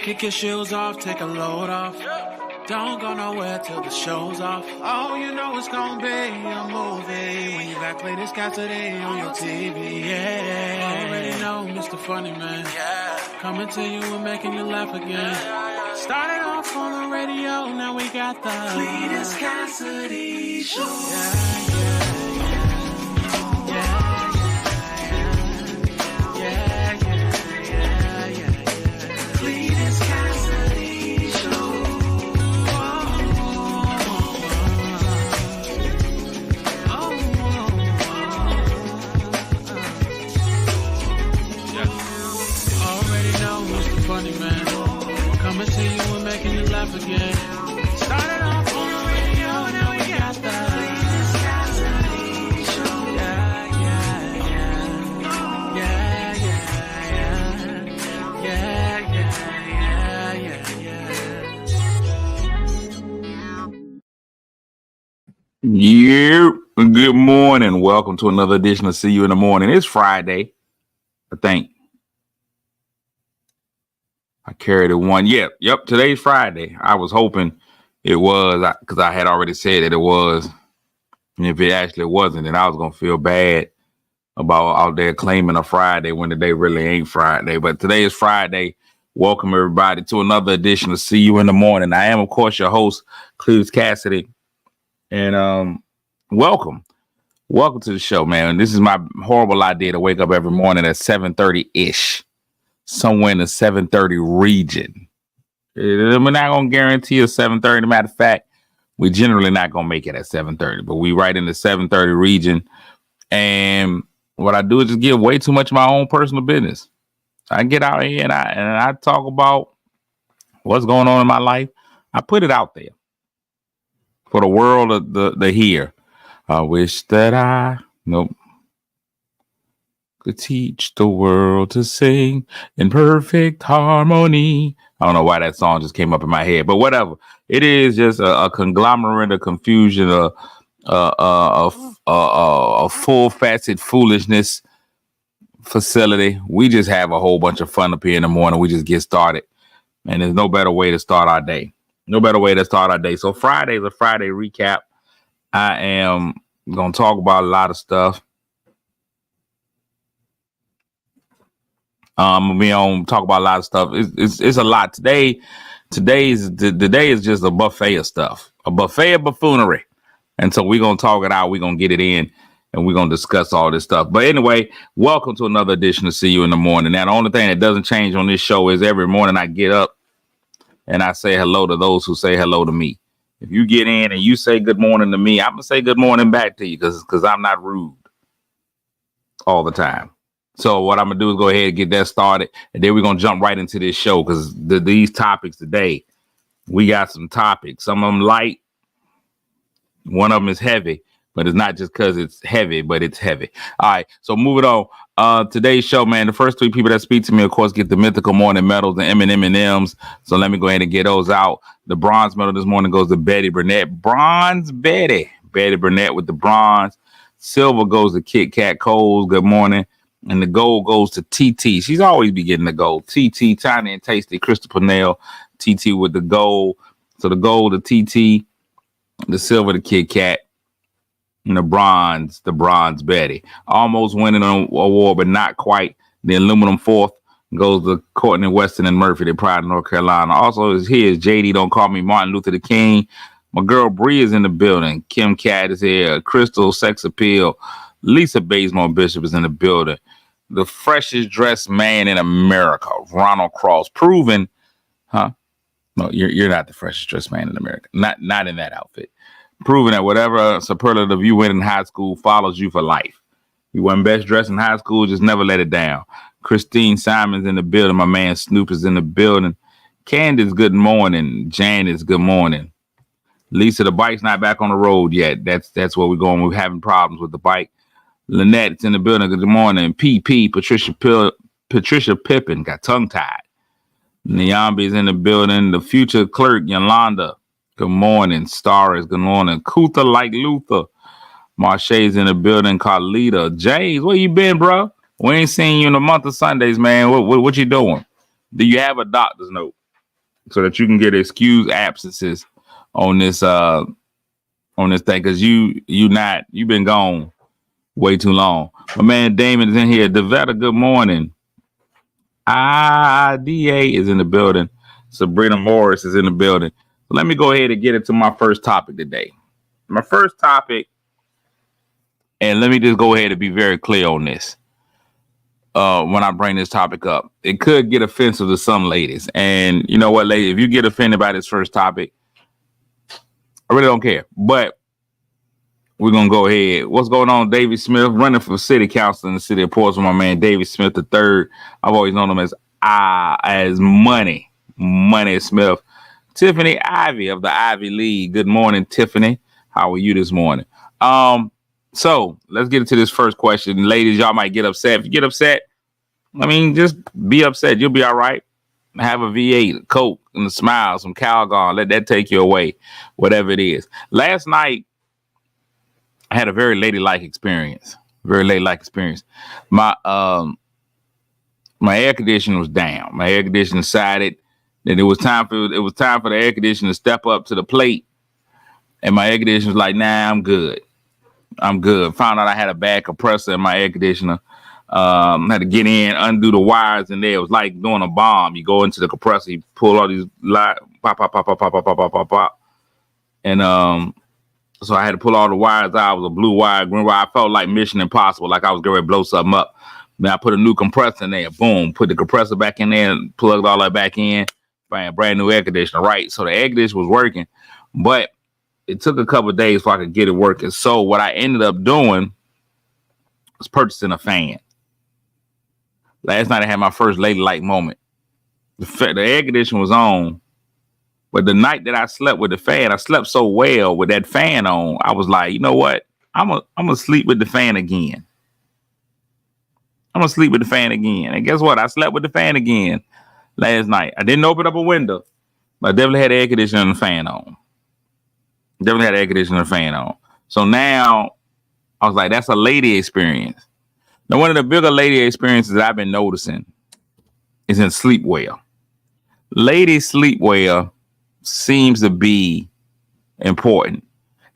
Kick your shoes off, take a load off. Don't go nowhere till the show's off. Oh, you know it's gonna be a movie when you got Cletus Cassidy on your TV. Yeah, already know Mr. Funny Man. Coming to you and making you laugh again. Started off on the radio, now we got the Cletus Cassidy Show. Funny Man, coming to you and making you laugh again. Started off on the radio, now we got the Cletus Cassidy Show. Yeah. Good morning. Welcome to another edition of See You in the Morning. It's Friday, I think. I carried it one. Yep. Today's Friday. I was hoping it was because I had already said that it was. And if it actually wasn't, then I was going to feel bad about out there claiming a Friday when the day really ain't Friday. But today is Friday. Welcome, everybody, to another edition of See You in the Morning. I am, of course, your host, Cletus Cassidy. And welcome. Welcome to the show, man. This is my horrible idea to wake up every morning at 7:30-ish. Somewhere in the 7:30 region. We're not going to guarantee a 7:30. Matter of fact, we're generally not going to make it at 7:30, but we right in the 7:30 region. And what I do is just give way too much of my own personal business. I get out here and I talk about what's going on in my life. I put it out there for the world of the hear. I wish that could teach the world to sing in perfect harmony. I don't know why that song just came up in my head, but whatever. It is just a conglomerate of confusion, a full-faceted foolishness facility. We just have a whole bunch of fun up here in the morning. We just get started, and there's no better way to start our day. So Friday is a Friday recap. I am going to talk about a lot of stuff. I'm gonna talk about a lot of stuff. It's a lot today. The day is just a buffet of stuff, a buffet of buffoonery, and so we're gonna talk it out. We're gonna get it in, and we're gonna discuss all this stuff. But anyway, welcome to another edition of See You in the Morning. Now, the only thing that doesn't change on this show is every morning I get up and I say hello to those who say hello to me. If you get in and you say good morning to me, I'm gonna say good morning back to you because I'm not rude all the time. So what I'm going to do is go ahead and get that started. And then we're going to jump right into this show because these topics today, we got some topics. Some of them light. One of them is heavy, but it's not just because it's heavy, but it's heavy. All right. So moving on. Today's show, man, the first three people that speak to me, of course, get the mythical morning medals, the M&M's. So let me go ahead and get those out. The bronze medal this morning goes to Betty Burnett. Bronze Betty. Betty Burnett with the bronze. Silver goes to Kit Kat Coles. Good morning. And the gold goes to TT. She's always be getting the gold. TT, Tiny and Tasty, Crystal Purnell, TT with the gold. So the gold to TT, the silver to Kit Kat, and the bronze Betty. Almost winning an award, but not quite. The aluminum fourth goes to Courtney Weston and Murphy, they Pride of North Carolina. Also is here is JD, Don't Call Me Martin Luther the King. My girl Bree is in the building. Kim Cat is here. Crystal, Sex Appeal. Lisa Bazemore Bishop is in the building. The freshest dressed man in America, Ronald Cross, proven, huh? No, you're not the freshest dressed man in America. Not in that outfit. Proven that whatever superlative you win in high school follows you for life. You weren't best dressed in high school, just never let it down. Christine Simon's in the building. My man Snoop is in the building. Candace, good morning. Janice, good morning. Lisa, the bike's not back on the road yet. That's where we're going. We're having problems with the bike. Lynette's in the building. Good morning. PP, Patricia Pippin got tongue-tied. Nyambi's in the building. The future clerk, Yolanda. Good morning. Star is good morning. Kutha like Luther. Marche's in the building. Carlita. James, where you been, bro? We ain't seen you in a month of Sundays, man. What you doing? Do you have a doctor's note? so that you can get excused absences on this thing, because you've been gone way too long. My man Damon is in here. Devetta, good morning. IDA is in the building. Sabrina Morris is in the building. So let me go ahead and get into my first topic today. My first topic, and let me just go ahead and be very clear on this. When I bring this topic up, it could get offensive to some ladies. And you know what, ladies, if you get offended by this first topic, I really don't care. But we're going to go ahead. What's going on, David Smith, running for city council in the city of Portsmouth, my man, David Smith III. I've always known him as Money Smith. Tiffany Ivy of the Ivy League. Good morning, Tiffany. How are you this morning? So let's get into this first question. Ladies, y'all might get upset. If you get upset, I mean, just be upset. You'll be all right. Have a V8, a Coke, and a smile, some Calgon. Let that take you away, whatever it is. Last night, I had a very ladylike experience. My air conditioner was down. My air conditioner decided that it was time for the air conditioner to step up to the plate. And my air conditioner was like, nah, I'm good. Found out I had a bad compressor in my air conditioner. Had to get in, undo the wires in there. It was like doing a bomb. You go into the compressor, you pull all these pop, pop, pop, pop, pop, pop, pop, pop, pop. And so I had to pull all the wires out. It was a blue wire, green wire. I felt like Mission Impossible, like I was going to blow something up. Then I put a new compressor in there. Boom. Put the compressor back in there and plugged all that back in. Brand new air conditioner. Right. So the air conditioner was working. But it took a couple of days before I could get it working. So what I ended up doing was purchasing a fan. Last night I had my first ladylike moment. The air conditioner was on. But the night that I slept with the fan, I slept so well with that fan on. I was like, you know what? I'm gonna sleep with the fan again. And guess what? I slept with the fan again last night. I didn't open up a window, but I definitely had the air conditioner and the fan on. So now I was like, that's a lady experience. Now, one of the bigger lady experiences that I've been noticing is in sleep well. Ladies sleep well seems to be important.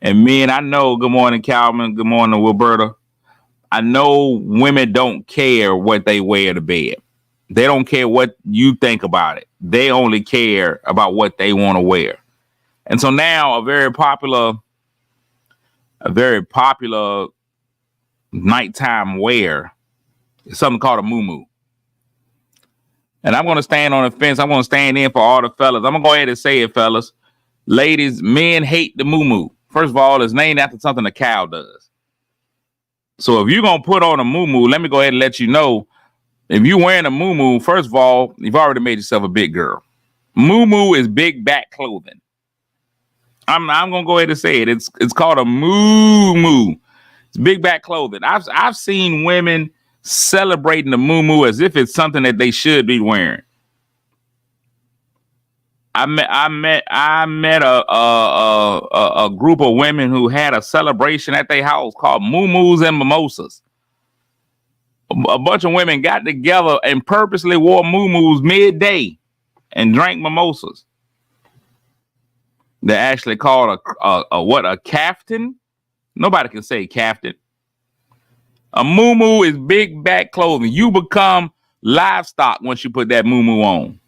And men, I know, good morning, Calvin. Good morning, Wilberta. I know women don't care what they wear to bed. They don't care what you think about it. They only care about what they want to wear. And so now a very popular nighttime wear is something called a muumuu. And I'm going to stand on the fence. I'm going to stand in for all the fellas. I'm going to go ahead and say it, fellas. Ladies, men hate the muumuu. First of all, it's named after something a cow does. So if you're going to put on a muumuu, let me go ahead and let you know, if you're wearing a muumuu, first of all, you've already made yourself a big girl. Muumuu is big back clothing. I'm going to go ahead and say it. It's called a muumuu. It's big back clothing. I've seen women celebrating the muumuu as if it's something that they should be wearing. I met a group of women who had a celebration at their house called muumuus and mimosas. A bunch of women got together and purposely wore muumuus midday and drank mimosas. They're actually called a caftan. Nobody can say caftan. A muumuu is big back clothing. You become livestock once you put that muumuu on.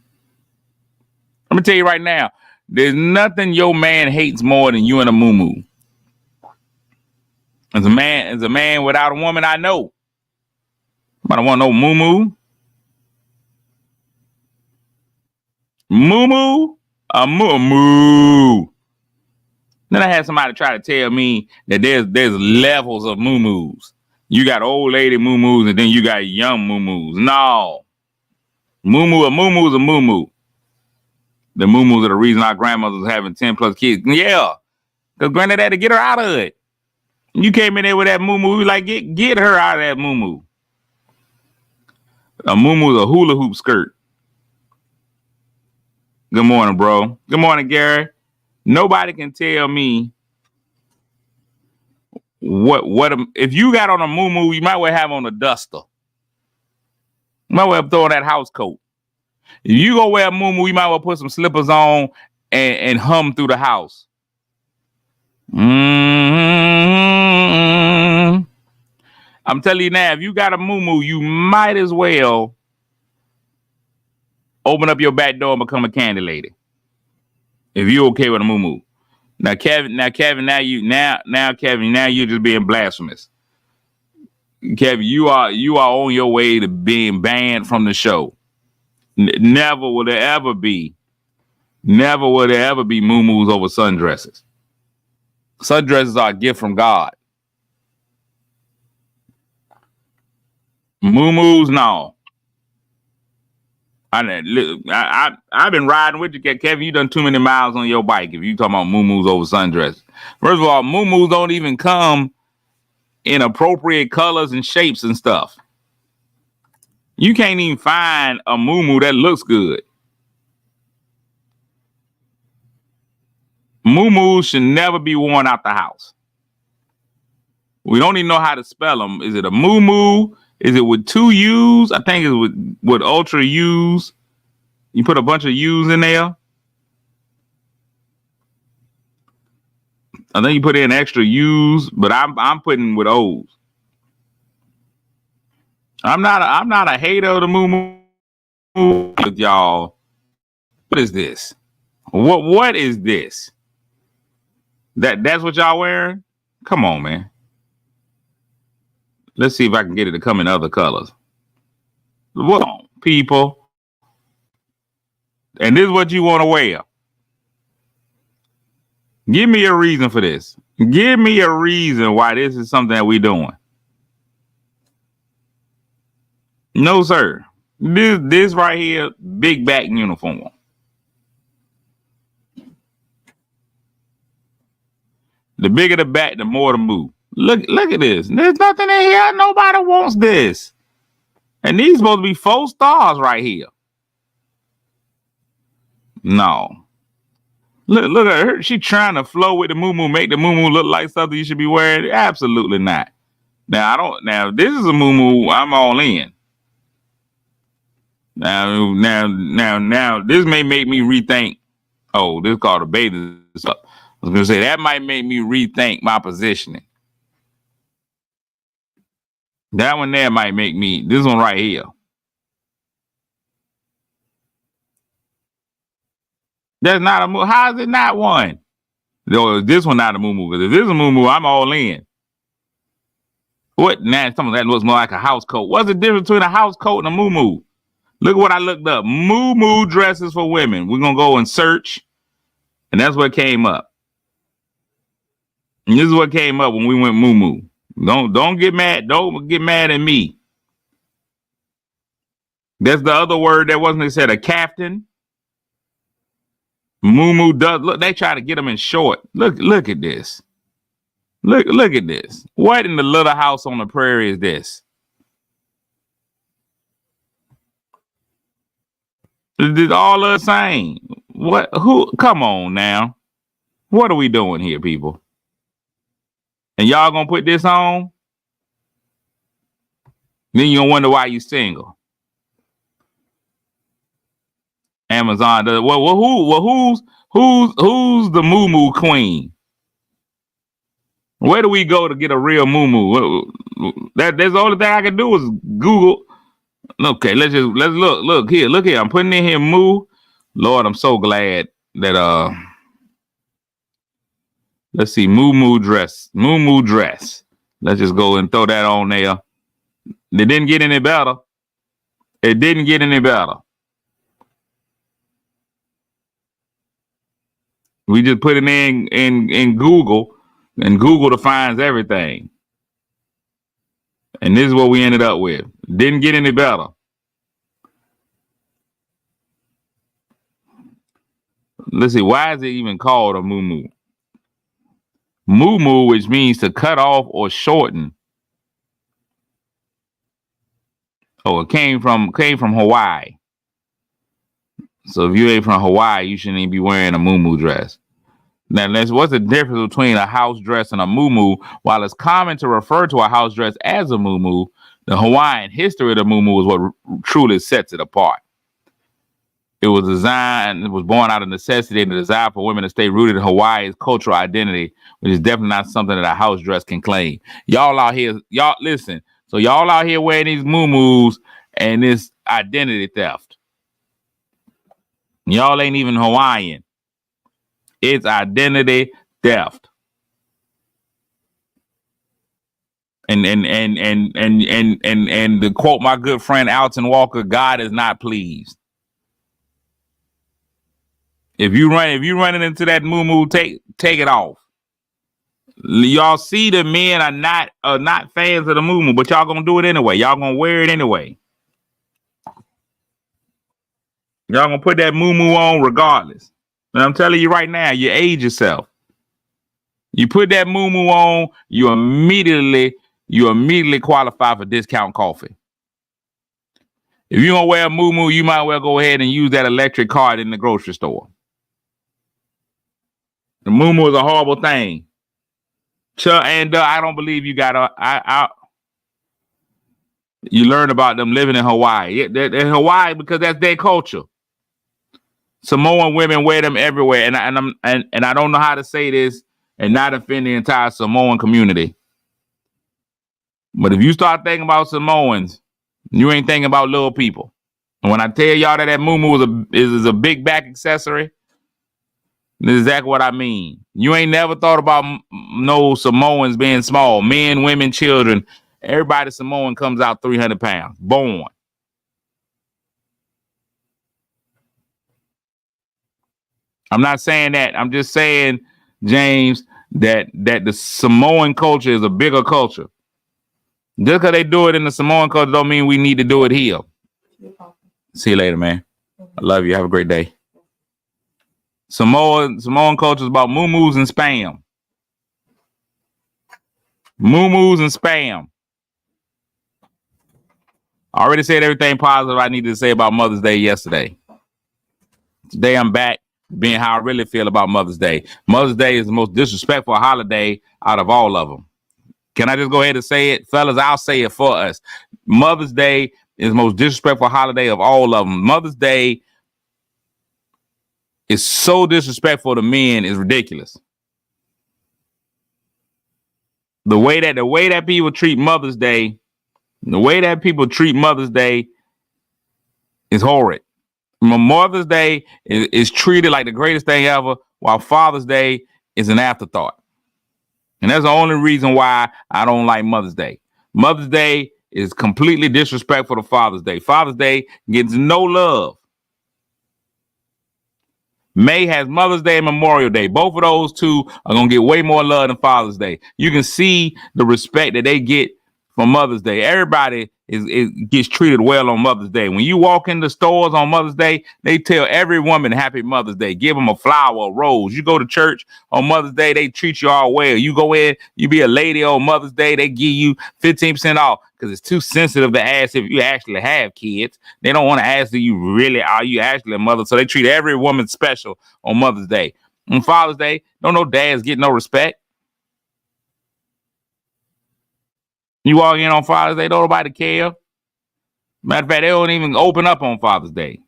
Let me tell you right now, there's nothing your man hates more than you in a muumuu. As a man without a woman, I know. I don't want no muumuu. Muumuu? A muumuu. Then I had somebody try to tell me that there's levels of muumuus. You got old lady muumuus and then you got young muumuus. No. A muumuu is a muumuu. The muumuus are the reason our grandmothers was having 10 plus kids. Yeah. Because granddad had to get her out of it. You came in there with that muumuu, like, get her out of that muumuu. A muumuu is a hula hoop skirt. Good morning, bro. Good morning, Gary. Nobody can tell me what if you got on a muumuu, you might well have on a duster. You might well throw on that house coat. If you go wear a muumuu, you might well put some slippers on and hum through the house. Mm-hmm. I'm telling you now, if you got a muumuu, you might as well open up your back door and become a candy lady. If you're okay with a muumuu. Now, Kevin, Kevin, Kevin, now you're just being blasphemous. Kevin, you are on your way to being banned from the show. Never will there ever be muumuus over sundresses. Sundresses are a gift from God. Muumuus, no. I've been riding with you, Kevin. You done too many miles on your bike if you talking about muumuus over sundresses. First of all, muumuus don't even come in appropriate colors and shapes and stuff. You can't even find a muumuu that looks good. Muumuus should never be worn out the house. We don't even know how to spell them. Is it a muumuu? Is it with 2 U's? I think it's with ultra U's. You put a bunch of U's in there. I think you put in extra U's, but I'm putting with O's. I'm not a hater of the muumuu with y'all. What is this? What is this? That's what y'all wearing? Come on, man. Let's see if I can get it to come in other colors. What on, people? And this is what you want to wear. Give me a reason for this. Give me a reason why this is something that we're doing. No, sir. This right here, big back uniform. The bigger the back, the more the move. Look at this. There's nothing in here. Nobody wants this. And these supposed to be 4 stars right here. No. Look at her. She trying to flow with the muumuu, make the muumuu look like something you should be wearing. Absolutely not. Now this is a muumuu. I'm all in. Now this may make me rethink. Oh, this is called a bathing suit. I was gonna say that might make me rethink my positioning. That one there might make me. This one right here. That's not a muumuu. How is it not one? No, this one not a muumuu. Because if this is a muumuu, I'm all in. What? Now some of that looks more like a house coat. What's the difference between a house coat and a muumuu? Look what I looked up. Muumuu dresses for women. We're gonna go and search, and that's what came up. And this is what came up when we went muumuu. Don't get mad. Don't get mad at me. That's the other word that wasn't. It said a captain. Muumuu does look. They try to get them in short. Look at this. Look at this. What in the little house on the prairie is this? It's all the same. What? Who? Come on now. What are we doing here, people? And y'all gonna put this on? Then you gonna wonder why you single. Amazon does. Who's the muumuu queen? Where do we go to get a real muumuu? That's the only thing I can do is Google. Okay, let's look. Look here. I'm putting in here moo. Lord, I'm so glad that let's see, muumuu dress. Let's just go and throw that on there. It didn't get any better. It didn't get any better. We just put it in Google, and Google defines everything. And this is what we ended up with. Didn't get any better. Let's see, why is it even called a muumuu? Muumuu, which means to cut off or shorten. Oh, it came from Hawaii. So if you ain't from Hawaii, you shouldn't even be wearing a muumuu dress. Now, what's the difference between a house dress and a muumuu? While it's common to refer to a house dress as a muumuu, the Hawaiian history of the muumuu is what truly sets it apart. It was designed, it was born out of necessity and the desire for women to stay rooted in Hawaii's cultural identity, which is definitely not something that a house dress can claim. Y'all out here, y'all listen. So y'all out here wearing these muumuus and this identity theft. Y'all ain't even Hawaiian. It's identity theft. And to quote my good friend Alton Walker, God is not pleased. If you running into that muumuu, take it off. Y'all see the men are not fans of the muumuu, but y'all gonna do it anyway. Y'all gonna wear it anyway. Y'all gonna put that muumuu on regardless. And I'm telling you right now, you age yourself. You put that muumuu on, you immediately qualify for discount coffee. If you don't wear a muumuu, you might well go ahead and use that electric card in the grocery store. The muumuu is a horrible thing. And I don't believe you got you learn about them living in Hawaii. They're Hawaii because that's their culture. Samoan women wear them everywhere, and I don't know how to say this and not offend the entire Samoan community. But if you start thinking about Samoans, you ain't thinking about little people. And when I tell y'all that muumuu is a big back accessory, this is exactly what I mean. You ain't never thought about no Samoans being small. Men, women, children. Everybody Samoan comes out 300 pounds. Born. I'm not saying that. I'm just saying, James, that the Samoan culture is a bigger culture. Just because they do it in the Samoan culture don't mean we need to do it here. See you later, man. I love you. Have a great day. Samoan culture is about muumuus and spam. Muumuus and spam. I already said everything positive I needed to say about Mother's Day yesterday. Today I'm back being how I really feel about Mother's Day. Mother's Day is the most disrespectful holiday out of all of them. Can I just go ahead and say it? Fellas, I'll say it for us. Mother's Day is the most disrespectful holiday of all of them. Mother's Day is so disrespectful to men is ridiculous. The way that people treat Mother's Day, is horrid. Mother's Day is treated like the greatest thing ever, while Father's Day is an afterthought. And that's the only reason why I don't like Mother's Day. Mother's Day is completely disrespectful to Father's Day. Father's Day gets no love. May has Mother's Day and Memorial Day. Both of those two are going to get way more love than Father's Day. You can see the respect that they get for Mother's Day. Everybody gets treated well on Mother's Day. When you walk in the stores on Mother's Day, they tell every woman Happy Mother's Day. Give them a flower, a rose. You go to church on Mother's Day, they treat you all well. You go in, you be a lady on Mother's Day, they give you 15% off because it's too sensitive to ask if you actually have kids. They don't want to ask if are you actually a mother? So they treat every woman special on Mother's Day. On Father's Day, don't no dads get no respect. You walk in on Father's Day, don't nobody care. Matter of fact, they don't even open up on Father's Day.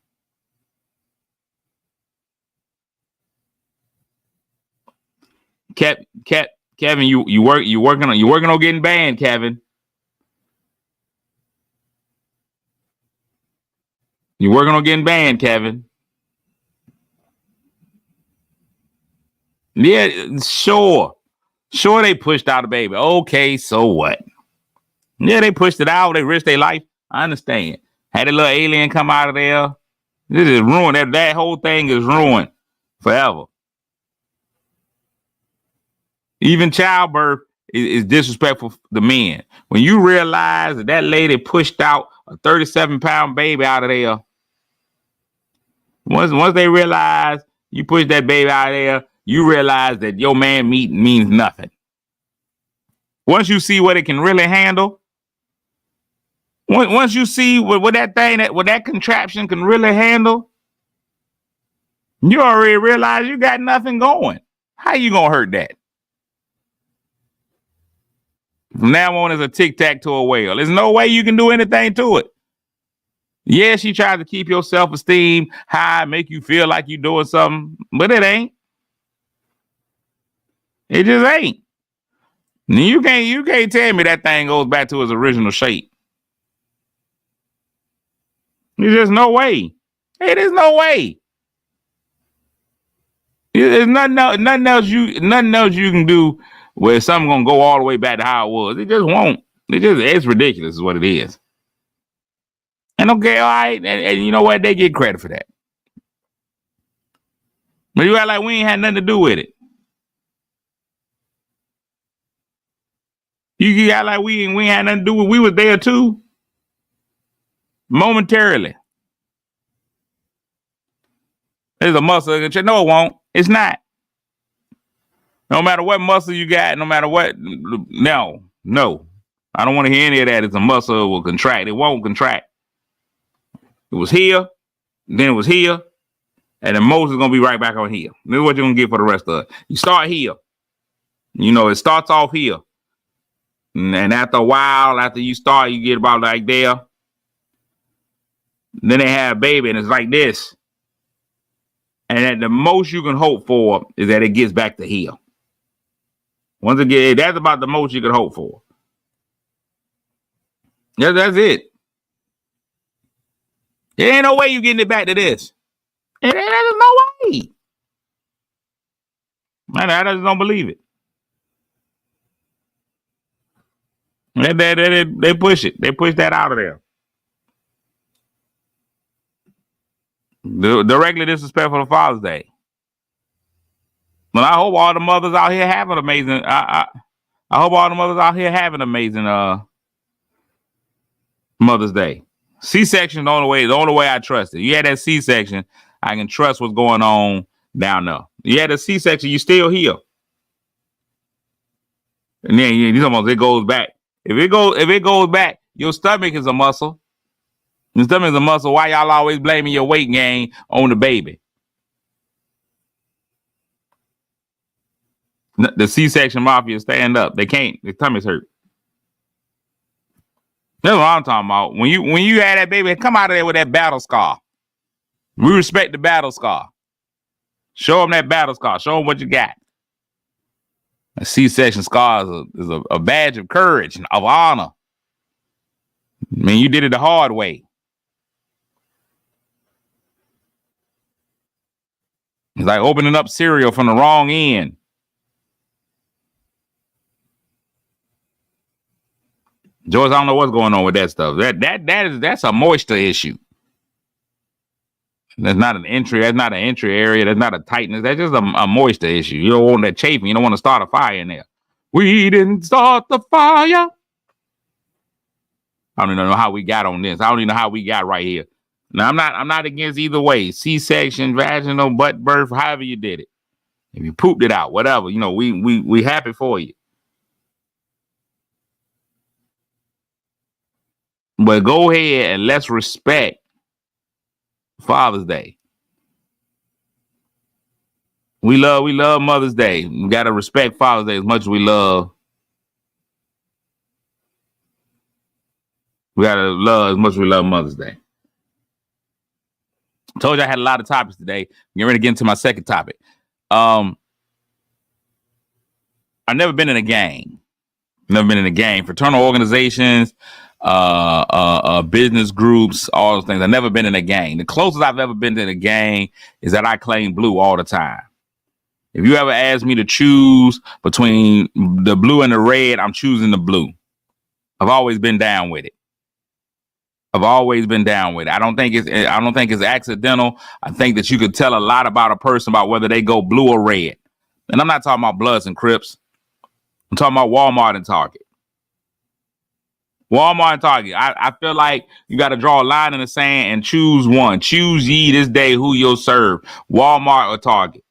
Kevin, you working on getting banned, Kevin. You're working on getting banned, Kevin. Yeah, sure. Sure, they pushed out a baby. Okay, so what? Yeah, they pushed it out. They risked their life. I understand. Had a little alien come out of there. This is ruined. That whole thing is ruined forever. Even childbirth is disrespectful to men. When you realize that lady pushed out a 37-pound baby out of there, once they realize you pushed that baby out of there, you realize that your man meat means nothing. Once you see what it can really handle, once you see what that contraption can really handle, you already realize you got nothing going. How you gonna hurt that? From now on, it's a tic-tac-toe whale. There's no way you can do anything to it. Yeah, she tries to keep your self-esteem high, make you feel like you're doing something, but it ain't. It just ain't. You can't tell me that thing goes back to its original shape. There's just no way. Hey, there's no way. There's nothing else you can do where something gonna go all the way back to how it was. It just won't. It's ridiculous, is what it is. And okay, all right, and you know what? They get credit for that. But you act like we ain't had nothing to do with it. You act like we ain't had nothing to do with it. We was there too. Momentarily. There's a muscle. No, it won't. It's not. No matter what muscle you got, no matter what. No. I don't want to hear any of that. It's a muscle, it will contract. It won't contract. It was here, then it was here, and then most is going to be right back on here. This is what you're going to get for the rest of it. You start here. You know, it starts off here. And after a while, after you start, you get about like there. Then they have a baby, and it's like this. And at the most you can hope for is that it gets back to here. Once again, that's about the most you can hope for. Yeah, that's it. There ain't no way you getting it back to this. There's no way. Man, I just don't believe it. They push it. They push that out of there. Directly disrespectful to Father's Day. But I hope all the mothers out here have an amazing. I hope all the mothers out here have an amazing Mother's Day. C-section the only way I trust it. You had that C-section, I can trust what's going on down there. You had a C-section, you still here. And then it goes back. If it goes back, your stomach is a muscle. Your stomach is a muscle. Why y'all always blaming your weight gain on the baby? The C-section mafia stand up. They can't. Their tummies hurt. That's what I'm talking about. When you had that baby, come out of there with that battle scar. We respect the battle scar. Show them that battle scar. Show them what you got. A C-section scar is a badge of courage, of honor. I mean, you did it the hard way. It's like opening up cereal from the wrong end. George, I don't know what's going on with that stuff. That's a moisture issue. That's not an entry. That's not an entry area. That's not a tightness. That's just a moisture issue. You don't want that chafing. You don't want to start a fire in there. We didn't start the fire. I don't even know how we got on this. I don't even know how we got right here. Now I'm not against either way. C-section, vaginal, butt birth, however you did it. If you pooped it out, whatever, we happy for you. But go ahead and let's respect Father's Day. We love Mother's Day. We gotta respect Father's Day as much as we love. We gotta love as much as we love Mother's Day. Told you I had a lot of topics today. Get ready to get into my second topic. I've never been in a gang. Fraternal organizations, business groups, all those things. I've never been in a gang. The closest I've ever been to a gang is that I claim blue all the time. If you ever ask me to choose between the blue and the red, I'm choosing the blue. I've always been down with it. I don't think it's accidental. I think that you could tell a lot about a person about whether they go blue or red. And I'm not talking about Bloods and Crips. I'm talking about Walmart and Target. I feel like you got to draw a line in the sand and choose one. Choose ye this day who you'll serve, Walmart or Target.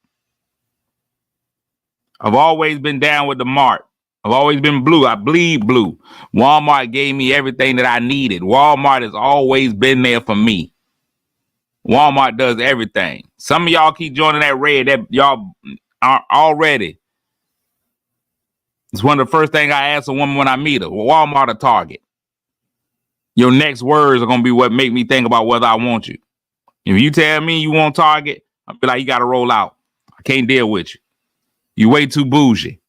I've always been down with the Mart. I've always been blue. I bleed blue. Walmart gave me everything that I needed. Walmart has always been there for me. Walmart does everything. Some of y'all keep joining that red. That y'all are already. It's one of the first things I ask a woman when I meet her. Walmart or Target. Your next words are gonna be what make me think about whether I want you. If you tell me you want Target, I'll be like, you gotta roll out. I can't deal with you. You way too bougie.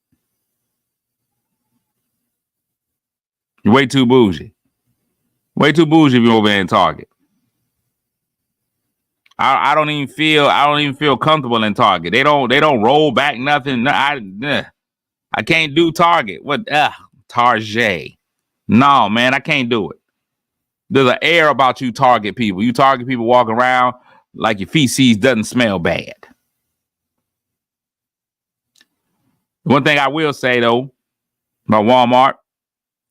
You way too bougie. Way too bougie if you're over there in Target. I don't even feel comfortable in Target. They don't roll back nothing. I can't do Target. What Target? No, man, I can't do it. There's an air about you Target people. You Target people walk around like your feces doesn't smell bad. One thing I will say though about Walmart,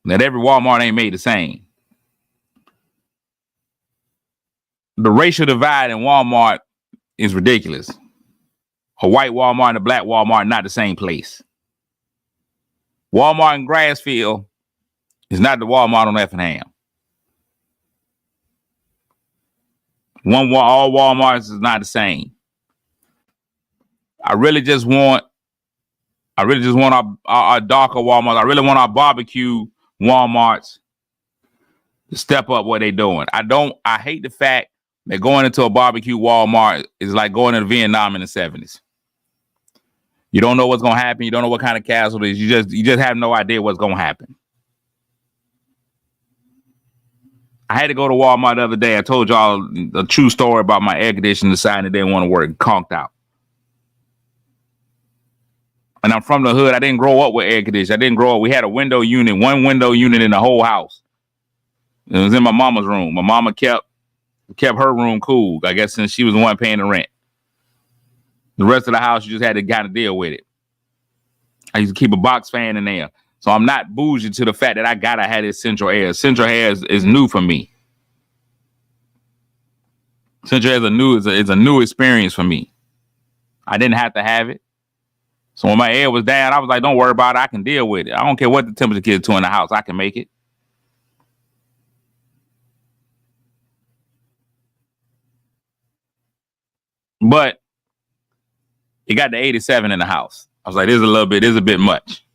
that every Walmart ain't made the same. The racial divide in Walmart is ridiculous. A white Walmart and a black Walmart not the same place. Walmart in Grassfield is not the Walmart on Effingham. All Walmarts is not the same. I really just want our darker Walmarts. I really want our barbecue Walmarts to step up what they're doing. I hate the fact that going into a barbecue Walmart is like going to Vietnam in the 70s. You don't know what's gonna happen. You don't know what kind of casualties. You just have no idea what's gonna happen. I had to go to Walmart the other day. I told y'all a true story about my air conditioner deciding it didn't want to work, conked out. And I'm from the hood. I didn't grow up with air conditioning. I didn't grow up. We had one window unit in the whole house. It was in my mama's room. My mama kept her room cool, I guess, since she was the one paying the rent. The rest of the house, you just had to kind of deal with it. I used to keep a box fan in there. So I'm not bougie to the fact that I gotta have this central air. Central air is new for me. Central air is a new experience for me. I didn't have to have it. So when my air was down, I was like, don't worry about it. I can deal with it. I don't care what the temperature gets to in the house. I can make it. But it got to 87 in the house. I was like, this is a bit much.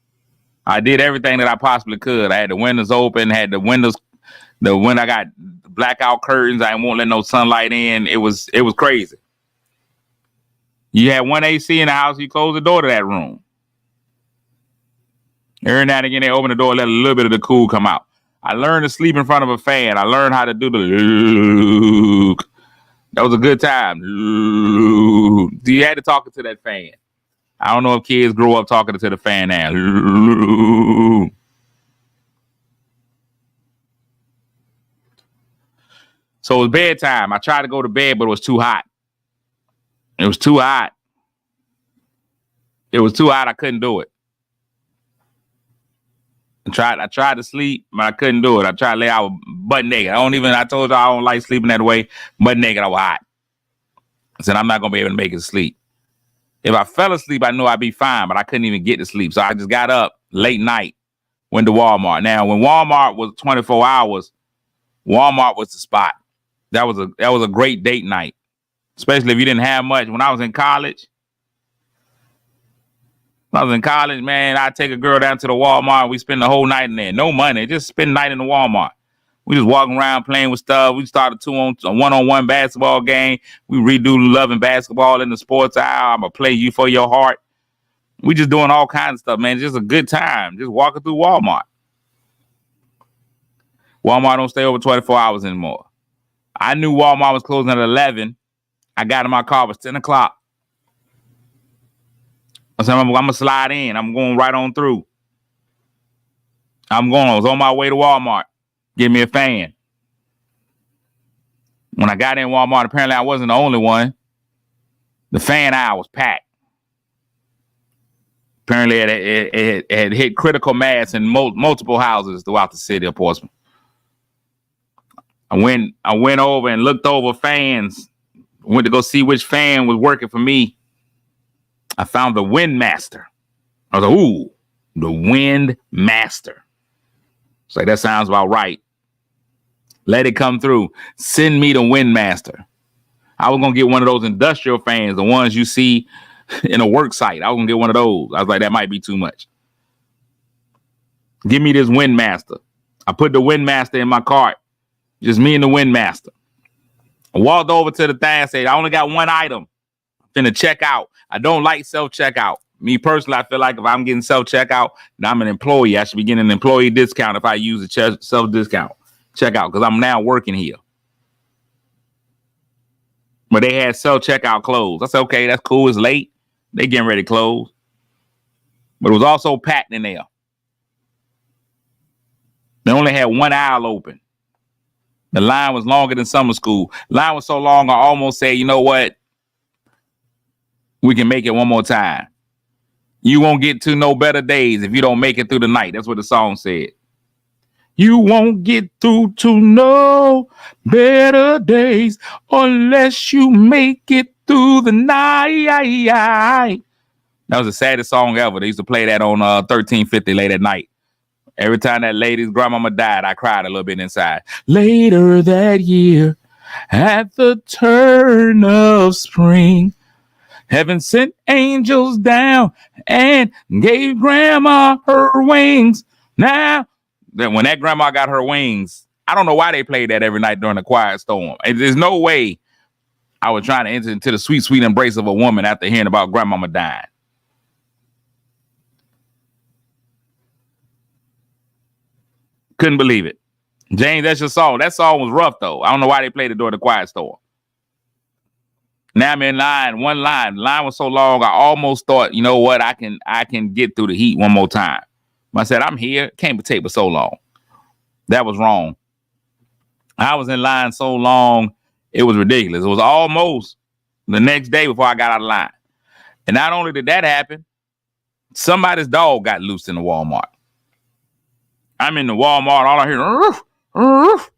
I did everything that I possibly could. I had the windows open, when I got blackout curtains, I won't let no sunlight in. It was crazy. You had one AC in the house, you close the door to that room. Every now and again, they open the door, let a little bit of the cool come out. I learned to sleep in front of a fan. I learned how to do the that was a good time. You had to talk to that fan. I don't know if kids grow up talking to the fan now. So it was bedtime. I tried to go to bed, but it was too hot. It was too hot. I couldn't do it. I tried to sleep, but I couldn't do it. I tried to lay out butt naked. I told you I don't like sleeping that way. Butt naked, I was hot. I said, I'm not going to be able to make it sleep. If I fell asleep, I knew I'd be fine, but I couldn't even get to sleep. So I just got up late night, went to Walmart. Now, when Walmart was 24 hours, Walmart was the spot. That was a great date night, especially if you didn't have much. When I was in college, man, I'd take a girl down to the Walmart. We spend the whole night in there. No money, just spend the night in the Walmart. We just walking around playing with stuff. We started a one-on-one basketball game. We redo Love and Basketball in the sports aisle. I'm going to play You for Your Heart. We just doing all kinds of stuff, man. Just a good time. Just walking through Walmart. Walmart don't stay over 24 hours anymore. I knew Walmart was closing at 11. I got in my car. It was 10 o'clock. I said, I'm going to slide in. I'm going right on through. I was on my way to Walmart. Give me a fan. When I got in Walmart, apparently I wasn't the only one. The fan aisle was packed. Apparently it had hit critical mass in multiple houses throughout the city of Portsmouth. I went over and looked over fans. Went to go see which fan was working for me. I found the Windmaster. I was like, ooh, the Windmaster. It's like, that sounds about right. Let it come through. Send me the Windmaster. I was going to get one of those industrial fans, the ones you see in a work site. I was going to get one of those. I was like, that might be too much. Give me this Windmaster. I put the Windmaster in my cart. Just me and the Windmaster. I walked over to the thing, said, I only got one item. I'm finna check out. I don't like self-checkout. Me personally, I feel like if I'm getting self-checkout, then I'm an employee. I should be getting an employee discount if I use a self-discount checkout because I'm now working here. But they had self-checkout closed. I said, okay, that's cool. It's late. They getting ready to close. But it was also packed in there. They only had one aisle open. The line was longer than summer school. Line was so long, I almost said, you know what? We can make it one more time. You won't get to no better days if you don't make it through the night. That's what the song said. You won't get through to no better days unless you make it through the night. That was the saddest song ever. They used to play that on 1350 late at night. Every time that lady's grandmama died, I cried a little bit inside. Later that year, at the turn of spring, heaven sent angels down and gave grandma her wings. Now, when that grandma got her wings, I don't know why they played that every night during the quiet storm. And there's no way I was trying to enter into the sweet, sweet embrace of a woman after hearing about grandmama dying. Couldn't believe it. James, that's your song. That song was rough, though. I don't know why they played it during the quiet storm. Now I'm in line, one line. The line was so long, I almost thought, you know what, I can get through the heat one more time. I said, I'm here. Can't take but so long. That was wrong. I was in line so long, it was ridiculous. It was almost the next day before I got out of line. And not only did that happen, somebody's dog got loose in the Walmart. I'm in the Walmart, all I hear, roof, roof.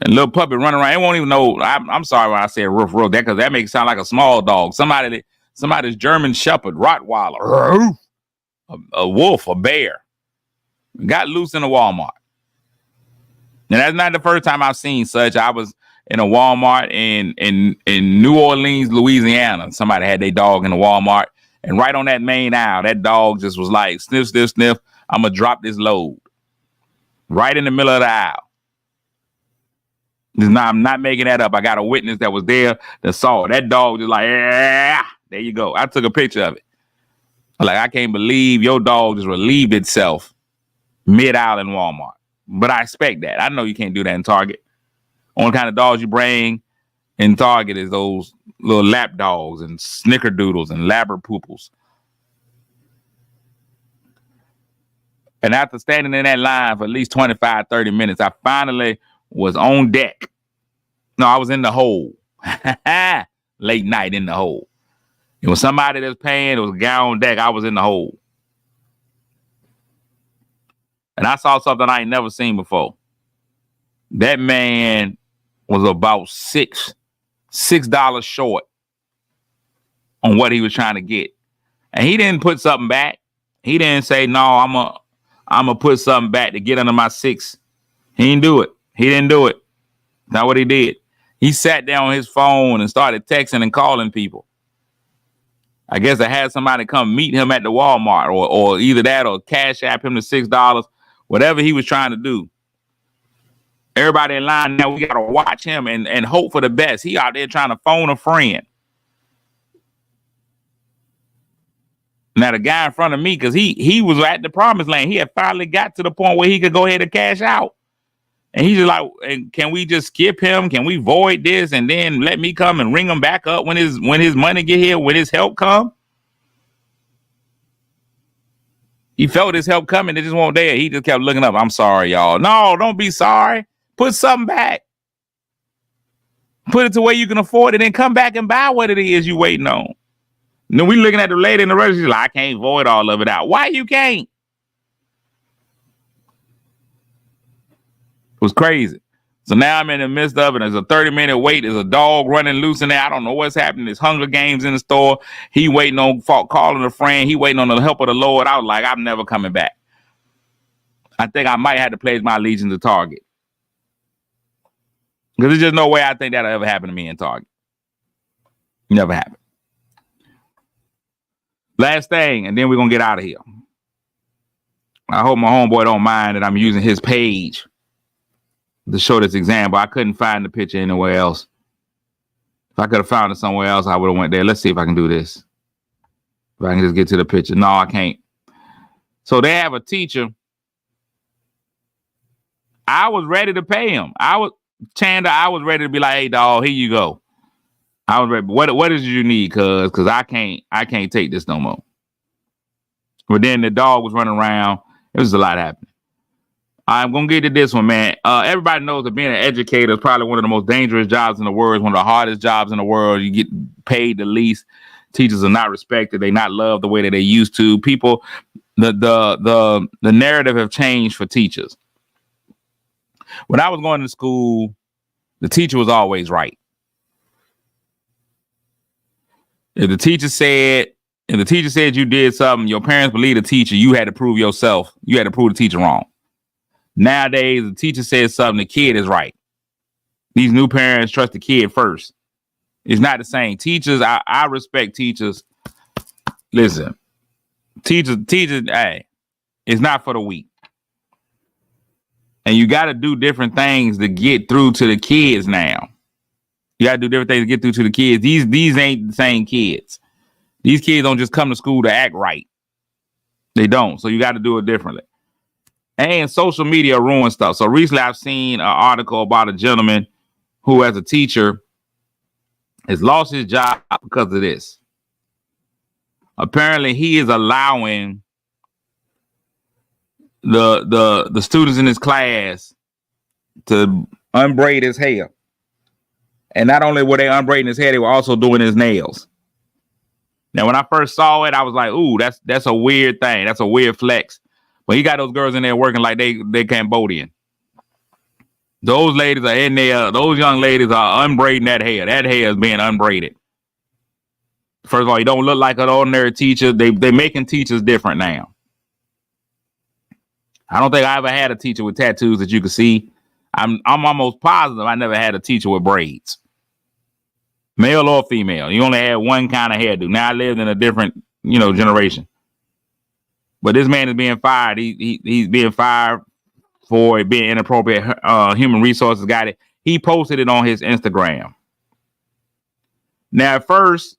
And little puppy running around. It won't even know. I'm sorry when I say roof, roof. That because that makes it sound like a small dog. Somebody's German Shepherd, Rottweiler, roof, a wolf, a bear, got loose in the Walmart. And that's not the first time I've seen such. I was in a Walmart in New Orleans, Louisiana. Somebody had their dog in the Walmart, and right on that main aisle, that dog just was like, sniff, sniff, sniff. I'm gonna drop this load right in the middle of the aisle. I'm not making that up. I got a witness that was there that saw it. That dog just like, yeah, there you go. I took a picture of it. Like, I can't believe your dog just relieved itself mid-aisle in Walmart. But I expect that. I know you can't do that in Target. Only kind of dogs you bring in Target is those little lap dogs and snickerdoodles and labrapoodles. And after standing in that line for at least 25, 30 minutes, I finally was on deck. No, I was in the hole. Late night in the hole. It was somebody that was paying. It was a guy on deck. I was in the hole. And I saw something I ain't never seen before. That man was about $6 short on what he was trying to get. And he didn't put something back. He didn't say, no, I'm gonna put something back to get under my $6. He didn't do it. He didn't do it. Not what he did. He sat down on his phone and started texting and calling people. I guess I had somebody come meet him at the Walmart or either that or cash app him the $6, whatever he was trying to do. Everybody in line now, we got to watch him and hope for the best. He out there trying to phone a friend. Now, the guy in front of me, because he was at the promised land. He had finally got to the point where he could go ahead and cash out. And he's just like, can we just skip him? Can we void this and then let me come and ring him back up when his money get here, when his help come? He felt his help coming. It just won't there. He just kept looking up. I'm sorry, y'all. No, don't be sorry. Put something back. Put it to where you can afford it and come back and buy what it is you waiting on. And then we looking at the lady in the register. She's like, I can't void all of it out. Why you can't? It was crazy. So now I'm in the midst of it. There's a 30-minute wait. There's a dog running loose in there. I don't know what's happening. There's Hunger Games in the store. He waiting on calling a friend. He waiting on the help of the Lord. I was like, I'm never coming back. I think I might have to pledge my allegiance to Target. Because there's just no way I think that'll ever happen to me in Target. Never happened. Last thing, and then we're going to get out of here. I hope my homeboy don't mind that I'm using his page. to show this example. I couldn't find the picture anywhere else. If I could have found it somewhere else, I would have went there. Let's see if I can do this. If I can just get to the picture. No, I can't. So they have a teacher. I was ready to pay him. I was ready to be like, hey, dog, here you go. I was ready. What is it you need? Cause I can't take this no more. But then the dog was running around. It was a lot happening. I'm gonna get to this one, man. Everybody knows that being an educator is probably one of the most dangerous jobs in the world. It's one of the hardest jobs in the world. You get paid the least. Teachers are not respected. They not loved the way that they used to. People, the narrative have changed for teachers. When I was going to school, the teacher was always right. If the teacher said you did something, your parents believed the teacher, you had to prove yourself. You had to prove the teacher wrong. Nowadays, the teacher says something, the kid is right. These new parents trust the kid first. It's not the same. Teachers, I respect teachers. Listen, teachers, hey, it's not for the weak. And you got to do different things to get through to the kids now. You got to do different things to get through to the kids. These ain't the same kids. These kids don't just come to school to act right. They don't. So you got to do it differently. And social media ruins stuff. So recently I've seen an article about a gentleman who, as a teacher, has lost his job because of this. Apparently he is allowing the students in his class to unbraid his hair. And not only were they unbraiding his hair, they were also doing his nails. Now, when I first saw it, I was like, ooh, that's a weird thing. That's a weird flex. But he got those girls in there working like they Cambodian. Those ladies are in there. Those young ladies are unbraiding that hair. That hair is being unbraided. First of all, you don't look like an ordinary teacher. They're making teachers different now. I don't think I ever had a teacher with tattoos that you could see. I'm almost positive I never had a teacher with braids. Male or female. You only had one kind of hairdo. Now I lived in a different, generation. But this man is being fired. He's being fired for being inappropriate. Human resources got it. He posted it on his Instagram. Now, at first,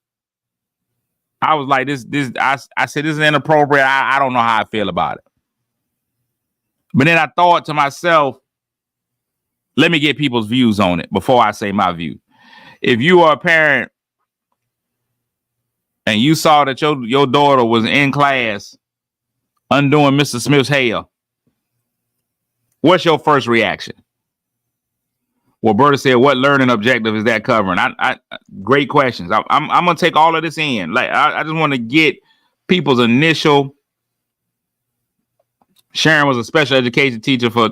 I was like, I said, this is inappropriate. I don't know how I feel about it. But then I thought to myself, let me get people's views on it before I say my view. If you are a parent and you saw that your daughter was in class undoing Mr. Smith's hair, what's your first reaction? Well, Berta said, what learning objective is that covering? Great questions. I'm gonna take all of this in. Like I just want to get people's initial. Sharon was a special education teacher for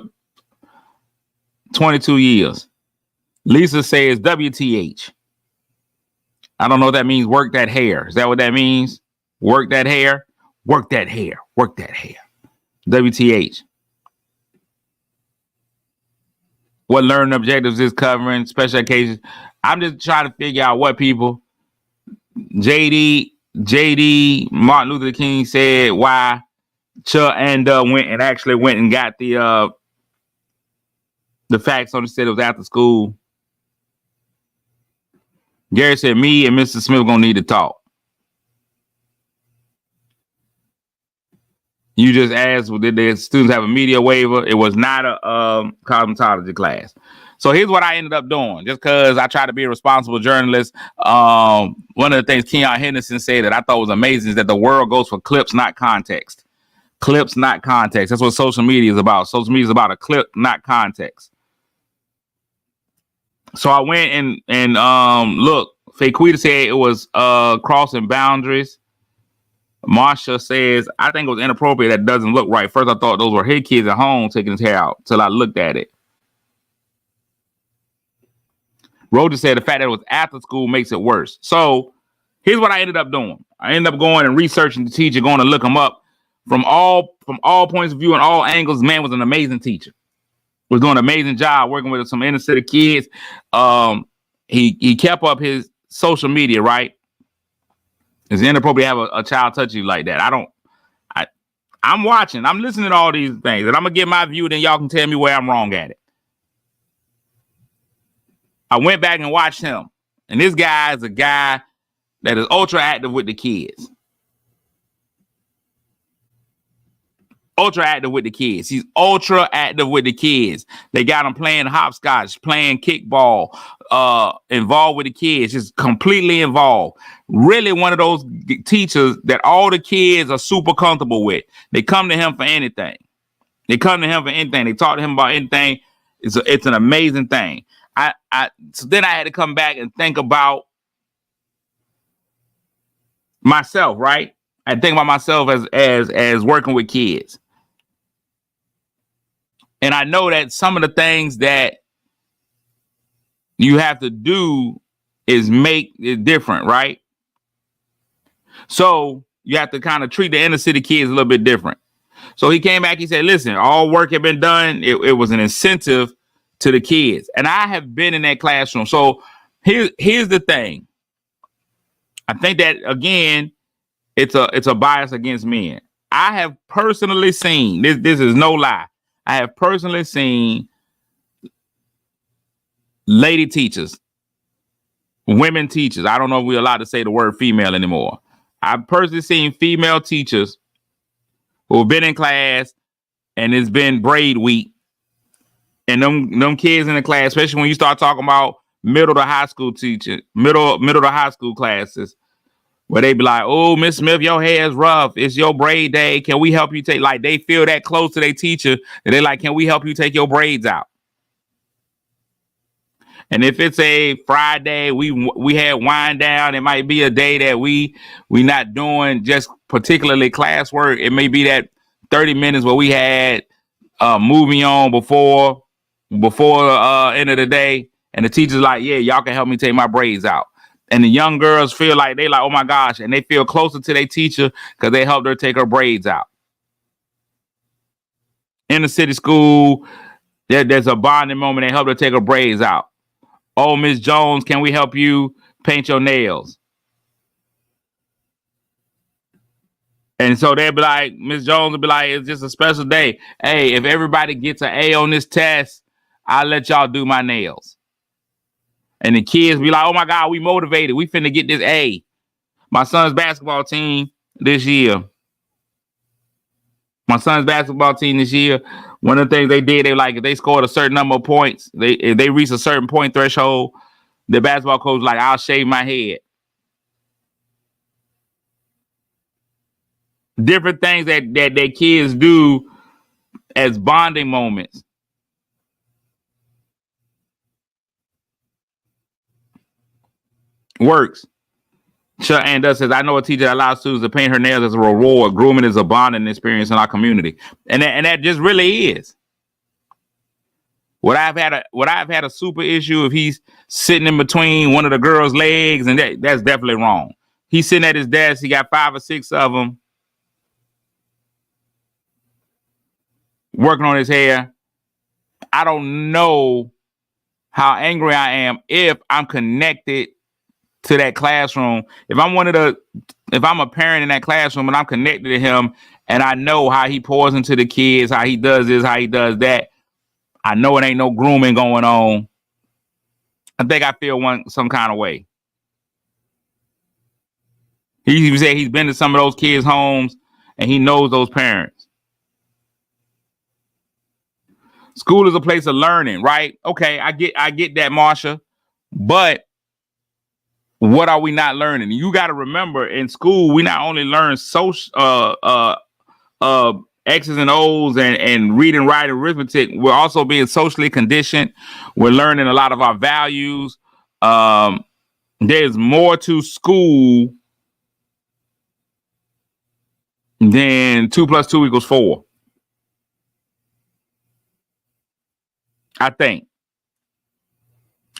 22 years. Lisa says WTH. I don't know what that means. Work that hair. Is that what that means? Work that hair. Work that hair. Work that hair. WTH. What learning objectives is covering? Special occasions. I'm just trying to figure out what people. JD, Martin Luther King said why Chuck and went and got the facts on the set. It was after school. Gary said, me and Mr. Smith gonna need to talk. You just asked, did the students have a media waiver? It was not a cosmetology class. So here's what I ended up doing, just because I try to be a responsible journalist. One of the things Keon Henderson said that I thought was amazing is that the world goes for clips, not context. Clips, not context. That's what social media is about. Social media is about a clip, not context. So I went and look, Faquita said it was crossing boundaries. Marsha says, I think it was inappropriate. That doesn't look right. First, I thought those were his kids at home taking his hair out till I looked at it. Roger said the fact that it was after school makes it worse. So here's what I ended up doing. I ended up going and researching the teacher, going to look him up from all points of view and all angles. Man was an amazing teacher. Was doing an amazing job working with some inner city kids. He kept up his social media, right? It's inappropriate to have a child touch you like that. I'm watching. I'm listening to all these things, and I'm gonna get my view. Then y'all can tell me where I'm wrong at it. I went back and watched him. And this guy is a guy that is ultra active with the kids. Ultra active with the kids. He's ultra active with the kids. They got him playing hopscotch, playing kickball, involved with the kids, just completely involved. Really one of those teachers that all the kids are super comfortable with. They come to him for anything. They come to him for anything. They talk to him about anything. It's an amazing thing. So then I had to come back and think about myself, right? I think about myself as working with kids. And I know that some of the things that you have to do is make it different, right? So you have to kind of treat the inner city kids a little bit different. So he came back, he said, listen, all work had been done. It was an incentive to the kids. And I have been in that classroom. So here's the thing. I think that, again, it's a bias against men. I have personally seen, this is no lie, I have personally seen lady teachers, women teachers. I don't know if we're allowed to say the word female anymore. I've personally seen female teachers who have been in class and it's been braid week. And them kids in the class, especially when you start talking about middle to high school teachers, middle to high school classes, where they be like, oh, Miss Smith, your hair is rough. It's your braid day. Can we help you take, like, they feel that close to their teacher that they're like, can we help you take your braids out? And if it's a Friday, we had wind down. It might be a day that we not doing just particularly classwork. It may be that 30 minutes where we had movie on before end of the day. And the teacher's like, yeah, y'all can help me take my braids out. And the young girls feel like they like, oh my gosh, and they feel closer to their teacher because they helped her take her braids out. In the city school, there's a bonding moment. They help her take her braids out. Oh, Miss Jones, can we help you paint your nails? And so they'll be like, Miss Jones will be like, it's just a special day. Hey, if everybody gets an A on this test, I'll let y'all do my nails. And the kids be like, oh my God, we motivated. We finna get this A. My son's basketball team this year. One of the things they did, they like, if they scored a certain number of points, if they reached a certain point threshold, the basketball coach was like, I'll shave my head. Different things that kids do as bonding moments. Works. And does says, I know a teacher that allows students to paint her nails as a reward. Grooming is a bonding experience in our community. And that just really is. Would I have had a super issue if he's sitting in between one of the girls' legs? And that's definitely wrong. He's sitting at his desk. He got 5 or 6 of them working on his hair. I don't know how angry I am if I'm connected to that classroom. If I'm a parent in that classroom and I'm connected to him and I know how he pours into the kids, how he does this, how he does that, I know it ain't no grooming going on. I think I feel some kind of way. He even said he's been to some of those kids' homes and he knows those parents. School is a place of learning, right? Okay, I get that, Marsha. But what are we not learning? You got to remember, in school, we not only learn social X's and O's and reading, writing, arithmetic. We're also being socially conditioned. We're learning a lot of our values. There's more to school than 2 + 2 = 4. I think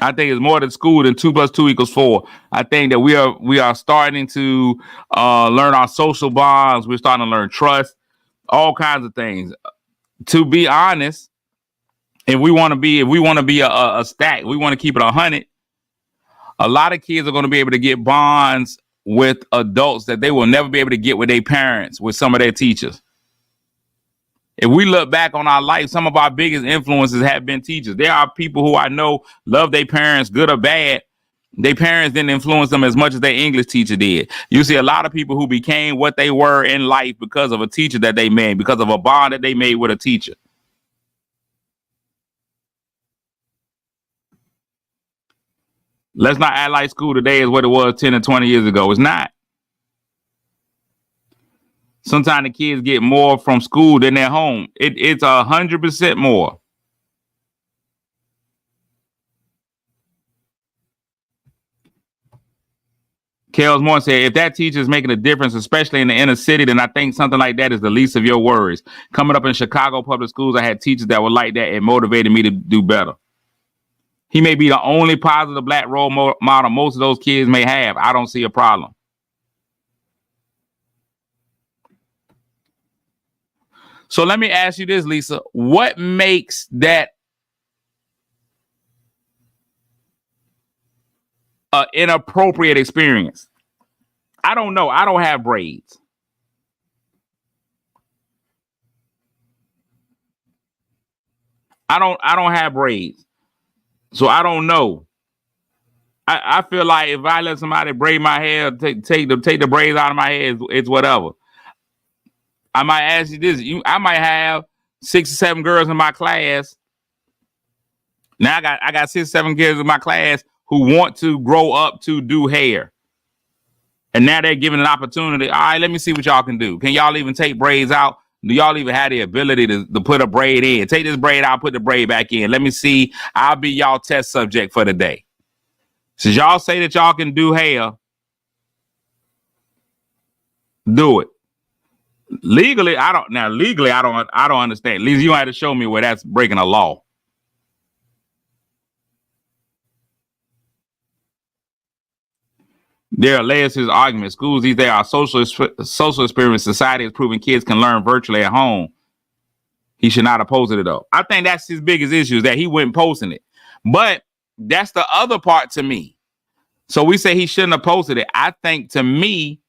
it's more to school than 2 + 2 = 4. I think that we are starting to learn our social bonds. We're starting to learn trust, all kinds of things. To be honest, if we want to be a stack, we want to keep it 100. A lot of kids are going to be able to get bonds with adults that they will never be able to get with their parents, with some of their teachers. If we look back on our life, some of our biggest influences have been teachers. There are people who I know love their parents, good or bad. Their parents didn't influence them as much as their English teacher did. You see a lot of people who became what they were in life because of a teacher that they made, because of a bond that they made with a teacher. Let's not act like school today is what it was 10 or 20 years ago. It's not. Sometimes the kids get more from school than their home. It's 100% more. Kels Moore said, if that teacher is making a difference, especially in the inner city, then I think something like that is the least of your worries. Coming up in Chicago public schools, I had teachers that were like that and motivated me to do better. He may be the only positive black role model most of those kids may have. I don't see a problem. So let me ask you this, Lisa. What makes that an inappropriate experience? I don't know. I don't have braids. I don't have braids. So I don't know. I feel like if I let somebody braid my hair, take the braids out of my hair, it's whatever. I might ask you this. I might have 6 or 7 girls in my class. Now I got 6 or 7 kids in my class who want to grow up to do hair. And now they're given an opportunity. All right, let me see what y'all can do. Can y'all even take braids out? Do y'all even have the ability to put a braid in? Take this braid out, put the braid back in. Let me see. I'll be y'all test subject for the day. Since y'all say that y'all can do hair, do it. Legally, I don't. Now, legally, I don't understand. Lisa, you don't have to show me where that's breaking a law. There are layers to his argument. Schools these days are social experiments. Society is proving kids can learn virtually at home. He should not oppose it though. I think that's his biggest issue is that he went posting it. But that's the other part to me. So we say he shouldn't have posted it. I think to me,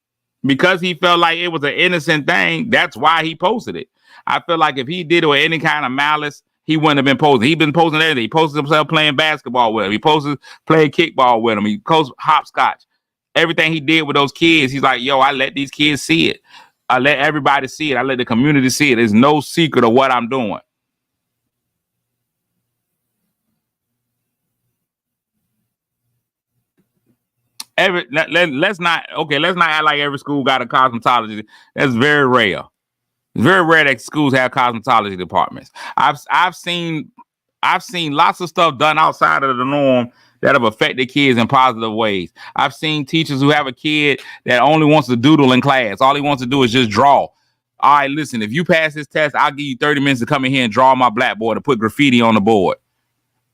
because he felt like it was an innocent thing, that's why he posted it. I feel like if he did it with any kind of malice, he wouldn't have been posting. He's been posting everything. He posted himself playing basketball with him. He posted playing kickball with him. He posted hopscotch. Everything he did with those kids, he's like, yo, I let these kids see it. I let everybody see it. I let the community see it. There's no secret of what I'm doing. Let's not act like every school got a cosmetology. That's very rare. It's very rare that schools have cosmetology departments. I've seen lots of stuff done outside of the norm that have affected kids in positive ways. I've seen teachers who have a kid that only wants to doodle in class. All he wants to do is just draw. All right, listen, if you pass this test, I'll give you 30 minutes to come in here and draw on my blackboard and put graffiti on the board.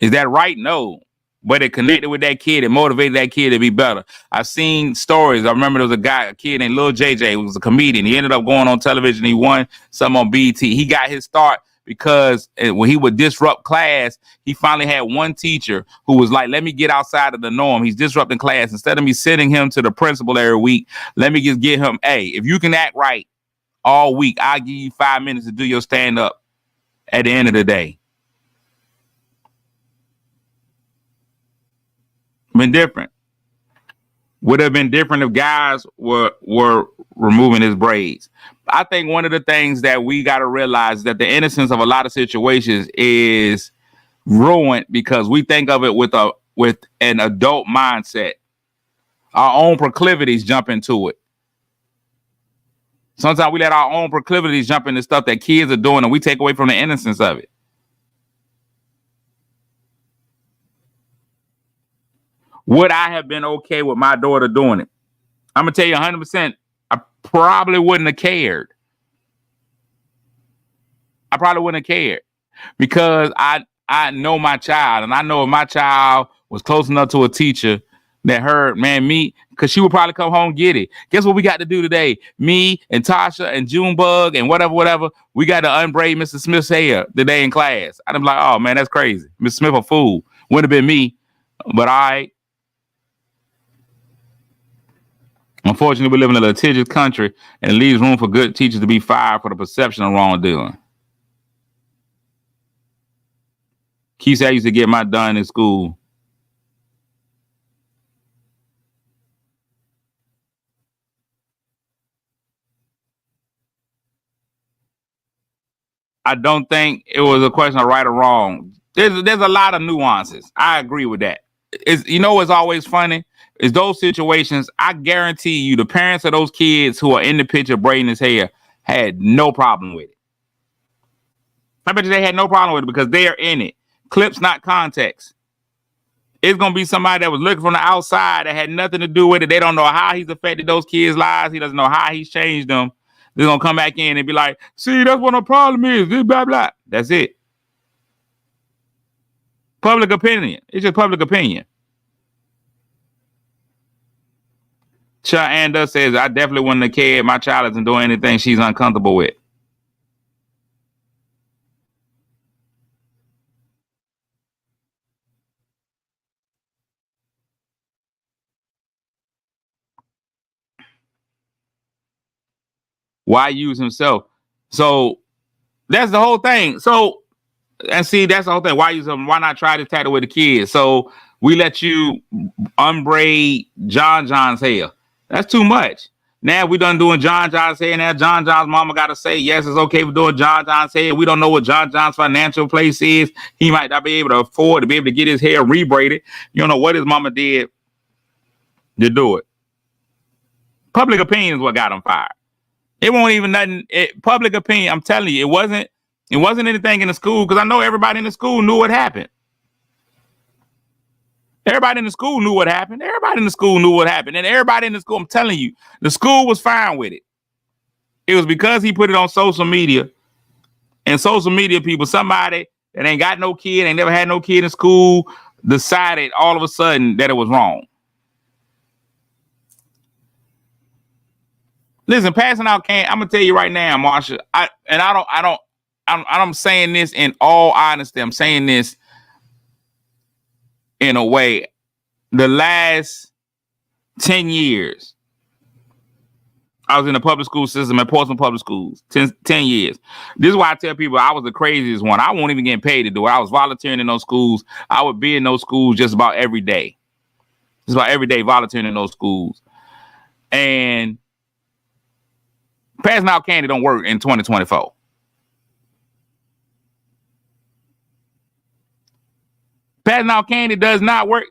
Is that right? No. But it connected with that kid. It motivated that kid to be better. I've seen stories. I remember there was a kid named Lil JJ who was a comedian. He ended up going on television. He won some on BT. He got his start because when he would disrupt class, he finally had one teacher who was like, let me get outside of the norm. He's disrupting class. Instead of me sending him to the principal every week, let me just get him, hey, if you can act right all week, I'll give you 5 minutes to do your stand-up at the end of the day. Been different. Would have been different if guys were removing his braids. I think one of the things that we got to realize is that the innocence of a lot of situations is ruined because we think of it with an adult mindset. Our own proclivities jump into it. Sometimes we let our own proclivities jump into stuff that kids are doing and we take away from the innocence of it. Would I have been okay with my daughter doing it? I'm going to tell you 100%. I probably wouldn't have cared. Because I know my child, and I know if my child was close enough to a teacher that heard, man, me, because she would probably come home and get it. Guess what we got to do today? Me and Tasha and Junebug and whatever, we got to unbraid Mr. Smith's hair today in class. I'd be like, oh, man, that's crazy. Mr. Smith a fool. Wouldn't have been me, but all right. Unfortunately, we live in a litigious country and it leaves room for good teachers to be fired for the perception of wrongdoing. Keith said I used to get my done in school. I don't think it was a question of right or wrong. There's a lot of nuances. I agree with that. What's always funny is those situations. I guarantee you, the parents of those kids who are in the picture braiding his hair had no problem with it. I bet you they had no problem with it because they are in it. Clips, not context. It's gonna be somebody that was looking from the outside that had nothing to do with it. They don't know how he's affected those kids' lives. He doesn't know how he's changed them. They're gonna come back in and be like, "See, that's what the problem is." This blah blah. That's it. Public opinion. It's just public opinion. Anda says, "I definitely wouldn't have cared. My child isn't doing anything she's uncomfortable with." Why use himself? So that's the whole thing. So, and see, that's the whole thing. Why use him? Why not try to tackle with the kids? So we let you unbraid John's hair. That's too much. Now we done doing John's hair. Now John's mama got to say, yes, it's okay for doing John's hair. We don't know what John's financial place is. He might not be able to afford to be able to get his hair rebraided. You don't know what his mama did to do it. Public opinion is what got him fired. It won't even nothing. Public opinion. I'm telling you, it wasn't anything in the school because I know everybody in the school knew what happened. Everybody in the school knew what happened. Everybody in the school knew what happened. And everybody in the school, I'm telling you, the school was fine with it. It was because he put it on social media. And social media people, somebody that ain't got no kid, ain't never had no kid in school, decided all of a sudden that it was wrong. Listen, passing out can't. I'm gonna tell you right now, Marsha. I'm saying this in all honesty. I'm saying this in a way. The last 10 years, I was in the public school system at Portsmouth Public Schools. 10 years. This is why I tell people I was the craziest one. I won't even get paid to do it. I was volunteering in those schools. I would be in those schools just about every day. Just about every day volunteering in those schools. And passing out candy don't work in 2024. Passing out candy does not work.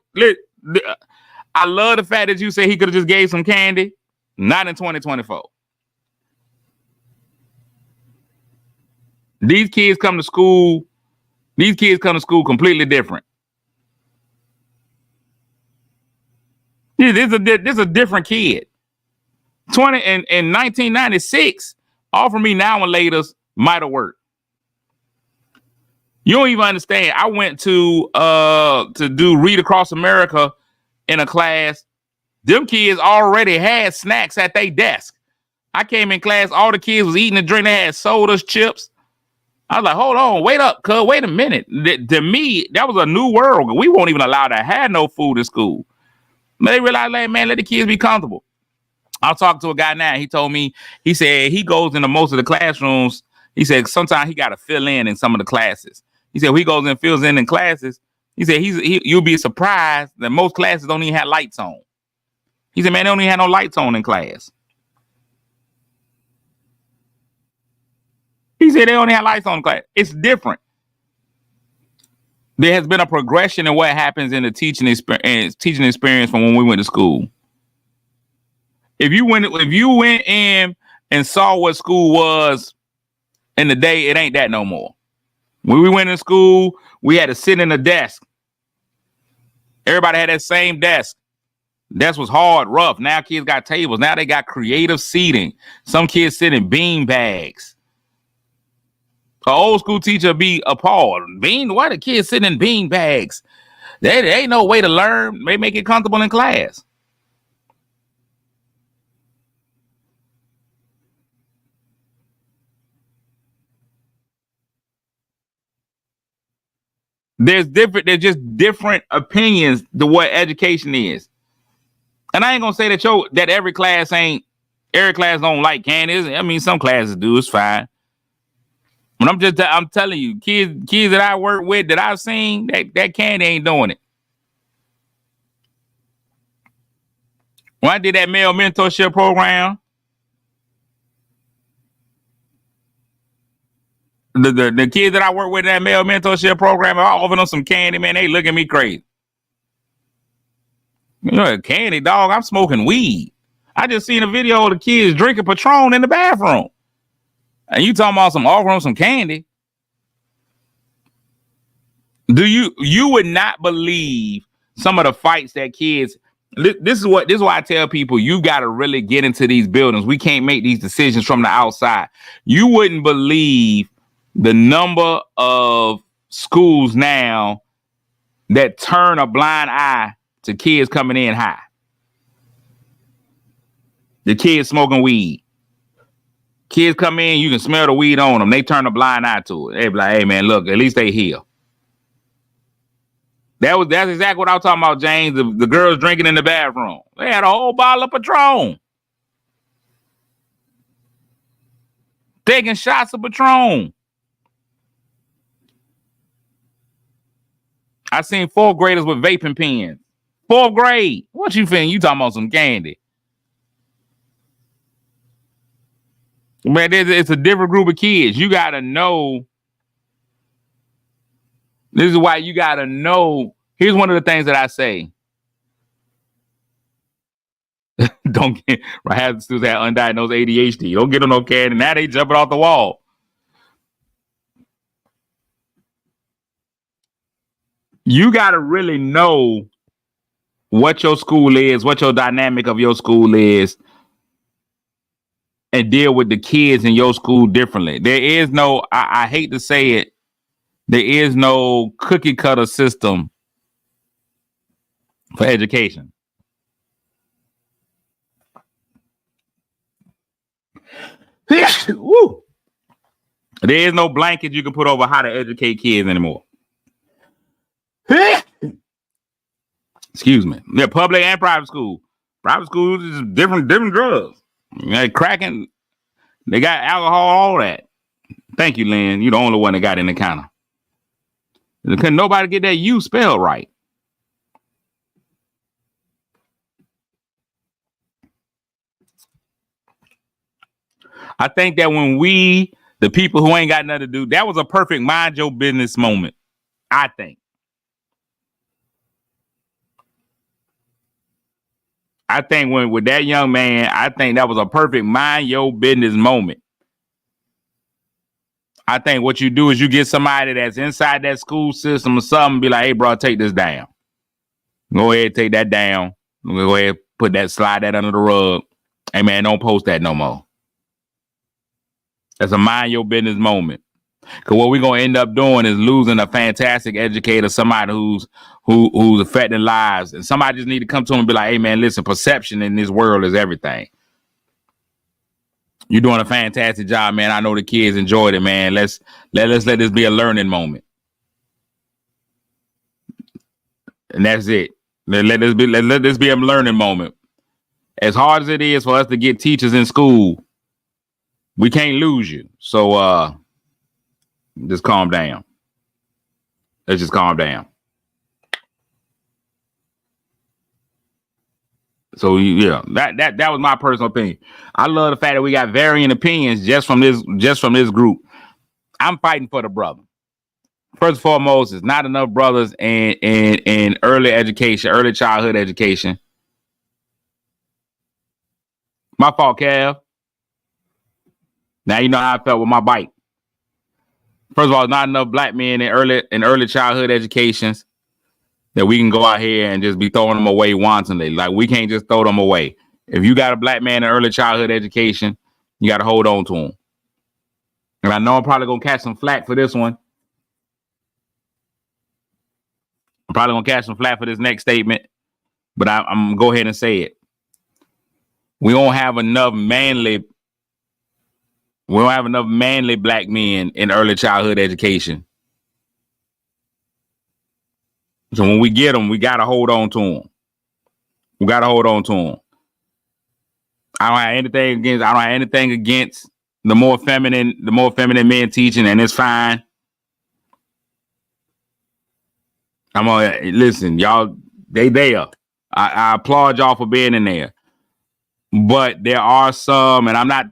I love the fact that you say he could have just gave some candy. Not in 2024. These kids come to school completely different. This is a different kid. 1996, offer me now and later might have worked. You don't even understand. I went to do Read Across America in a class. Them kids already had snacks at their desk. I came in class, all the kids was eating and drinking. They had sodas, chips. I was like, hold on, wait up, cuz, wait a minute. To me, that was a new world. We won't even allow to have no food in school. But they realized, like, man, let the kids be comfortable. I'll talk to a guy now. He told me, he said he goes into most of the classrooms. He said sometimes he got to fill in some of the classes. He said he goes and fills in classes. He said you'll be surprised that most classes don't even have lights on. He said, man, they don't even have no lights on in class. He said they only have lights on in class. It's different. There has been a progression in what happens in the teaching experience from when we went to school. If you went in and saw what school was in the day, it ain't that no more. When we went in school, we had to sit in a desk. Everybody had that same desk. Desk was hard, rough. Now kids got tables. Now they got creative seating. Some kids sit in bean bags. An old school teacher be appalled. Why the kids sitting in bean bags? There ain't no way to learn. They make it comfortable in class. There's just different opinions to what education is. And I ain't gonna say that every class don't like candy. I mean, some classes do, it's fine. When I'm telling you, kids that I work with that I've seen, that candy ain't doing it. When I did that male mentorship program, the kids that I work with in that male mentorship program, I offer them some candy, man. They look at me crazy. You know, candy, dog. I'm smoking weed. I just seen a video of the kids drinking Patron in the bathroom, and you talking about offering some candy? You would not believe some of the fights that kids. This is why I tell people you got to really get into these buildings. We can't make these decisions from the outside. You wouldn't believe the number of schools now that turn a blind eye to kids coming in high. The kids smoking weed. Kids come in, you can smell the weed on them. They turn a blind eye to it. They be like, hey man, look, at least they here. That's exactly what I was talking about, James. The girls drinking in the bathroom. They had a whole bottle of Patron. Taking shots of Patron. I seen fourth graders with vaping pens. Fourth grade. What you think? You talking about some candy? Man, it's a different group of kids. You got to know. This is why you got to know. Here's one of the things that I say. Don't get right. Have students have undiagnosed ADHD. Don't get them no candy. Now they jumping off the wall. You got to really know what your school is, what your dynamic of your school is, and deal with the kids in your school differently. There is no, I hate to say it, there is no cookie cutter system for education. Woo. There is no blanket you can put over how to educate kids anymore. Excuse me. Yeah, public and private school. Private schools is different drugs. They cracking. They got alcohol, all that. Thank you, Lynn. You're the only one that got in the counter. Couldn't nobody get that U spelled right. I think that when the people who ain't got nothing to do, that was a perfect mind your business moment. I think. When with that young man, I think that was a perfect mind your business moment. I think what you do is you get somebody that's inside that school system or something, be like, hey, bro, take this down. Go ahead, take that down. Go ahead, slide that under the rug. Hey, man, don't post that no more. That's a mind your business moment. Because what we're going to end up doing is losing a fantastic educator, somebody who's affecting lives. And somebody just need to come to him and be like, hey, man, listen, perception in this world is everything. You're doing a fantastic job, man. I know the kids enjoyed it, man. Let this be a learning moment. And that's it. Let this be a learning moment. As hard as it is for us to get teachers in school, we can't lose you. So just calm down. Let's just calm down. So yeah, that was my personal opinion. I love the fact that we got varying opinions just from this group. I'm fighting for the brother. First and foremost, there's not enough brothers in early education, early childhood education. My fault, Kev. Now you know how I felt with my bike. First of all, not enough black men in early childhood educations that we can go out here and just be throwing them away wantonly. Like, we can't just throw them away. If you got a black man in early childhood education, you got to hold on to him. And I know I'm probably going to catch some flack for this one. I'm probably going to catch some flack for this next statement, but I'm going to go ahead and say it. We don't have enough manly black men in early childhood education. So when we get them, we got to hold on to them. I don't have anything against the more feminine men teaching, and it's fine. I'm gonna listen, y'all. They there. I applaud y'all for being in there. But there are some, and I'm not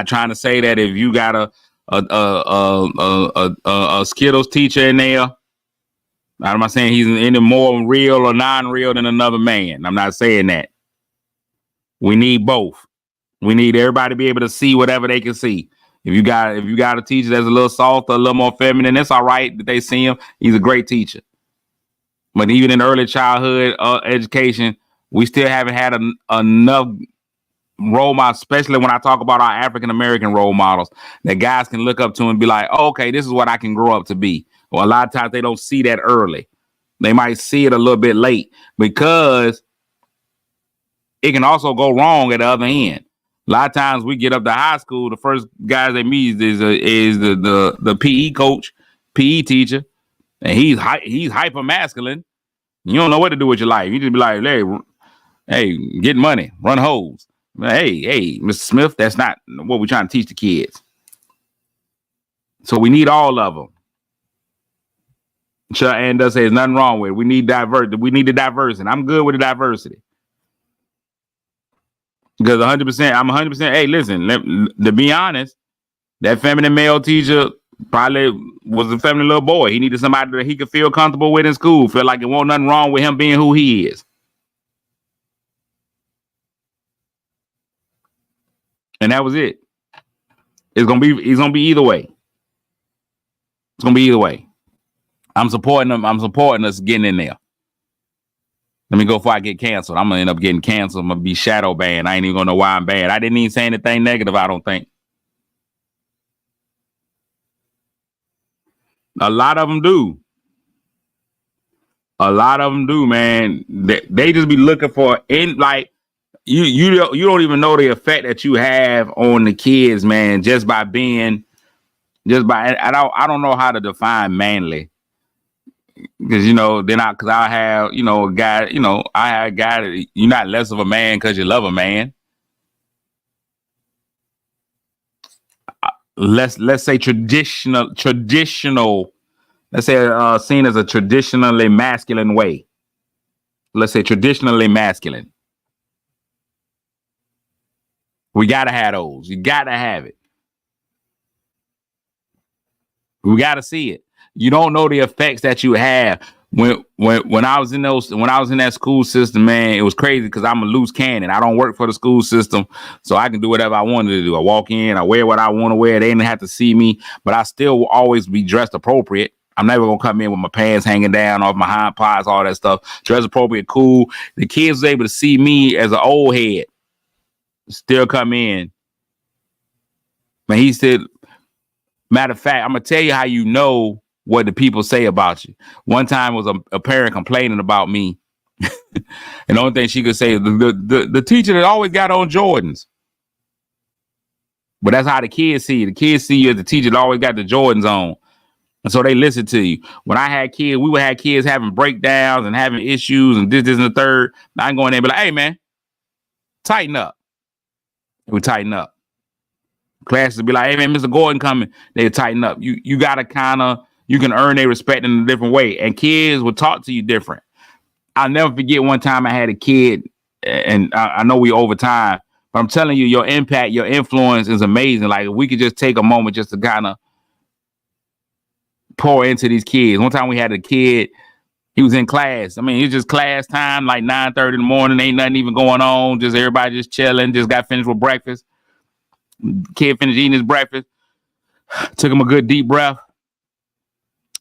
trying to say that if you got a Skittles teacher in there, I'm not saying he's any more real or non-real than another man. I'm not saying that. We need both. We need everybody to be able to see whatever they can see. If you got a teacher that's a little softer, a little more feminine, it's all right that they see him. He's a great teacher. But even in early childhood education, we still haven't had enough role models, especially when I talk about our African American role models, that guys can look up to and be like, oh, okay, this is what I can grow up to be. Well, a lot of times they don't see that early. They might see it a little bit late because it can also go wrong at the other end. A lot of times we get up to high school, the first guys they meet is the PE coach, PE teacher, and he's hyper masculine. You don't know what to do with your life. You just be like, hey, get money, run hoes. Hey, Mr. Smith, that's not what we're trying to teach the kids. So we need all of them. And does say there's nothing wrong with it. We need diversity. We need the diversity. And I'm good with the diversity. Because 100%, I'm 100%. Hey, listen, to be honest, that feminine male teacher probably was a feminine little boy. He needed somebody that he could feel comfortable with in school. Feel like it wasn't nothing wrong with him being who he is. And that was it. It's gonna be either way. It's gonna be either way. I'm supporting them. I'm supporting us getting in there. Let me go before I get canceled. I'm gonna end up getting canceled. I'm gonna be shadow banned. I ain't even gonna know why I'm banned. I didn't even say anything negative, I don't think. A lot of them do. A lot of them do, man. They just be looking for you don't even know the effect that you have on the kids, man, I don't know how to define manly. Because I have a guy, I have a guy that you're not less of a man because you love a man. Let's say traditional. Let's say seen as a traditionally masculine way. Let's say traditionally masculine. We gotta have those. You gotta have it. We gotta see it. You don't know the effects that you have. When I was in that school system, man, it was crazy because I'm a loose cannon. I don't work for the school system, so I can do whatever I wanted to do. I walk in, I wear what I want to wear. They didn't have to see me, but I still will always be dressed appropriate. I'm never gonna come in with my pants hanging down off my hind parts, all that stuff. Dress appropriate, cool. The kids was able to see me as an old head. Still come in. Man, he said, matter of fact, I'm gonna tell you how you know what the people say about you. One time was a parent complaining about me. And the only thing she could say is the teacher that always got on Jordans. But that's how the kids see you. The kids see you as the teacher that always got the Jordans on. And so they listen to you. When I had kids, we would have kids having breakdowns and having issues and this, and the third. I can go in there and be like, hey, man, tighten up. It would tighten up. Classes would be like, hey, man, Mr. Gordon coming. They would tighten up. You got to you can earn their respect in a different way. And kids will talk to you different. I'll never forget one time I had a kid, and I know we over time, but I'm telling you, your impact, your influence is amazing. Like, if we could just take a moment just to kind of pour into these kids. One time we had a kid, he was in class. I mean, it was just class time, like 9:30 in the morning. Ain't nothing even going on. Just everybody just chilling. Just got finished with breakfast. Kid finished eating his breakfast. Took him a good deep breath.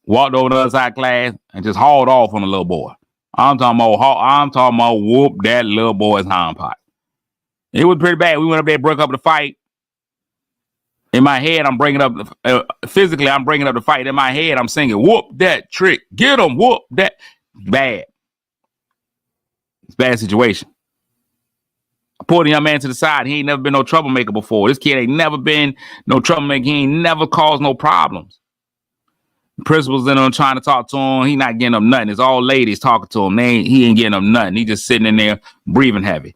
Walked over to the other side of class and just hauled off on the little boy. I'm talking about whoop that little boy's hind part. It was pretty bad. We went up there, broke up the fight. In my head, I'm bringing up physically. I'm bringing up the fight. In my head, I'm singing, "Whoop that trick, get him, whoop that." Bad. It's a bad situation. I pulled the young man to the side. He ain't never been no troublemaker before. This kid ain't never been no troublemaker. He ain't never caused no problems. The principal's in on trying to talk to him. He not getting up nothing. It's all ladies talking to him. He ain't getting up nothing. He just sitting in there breathing heavy.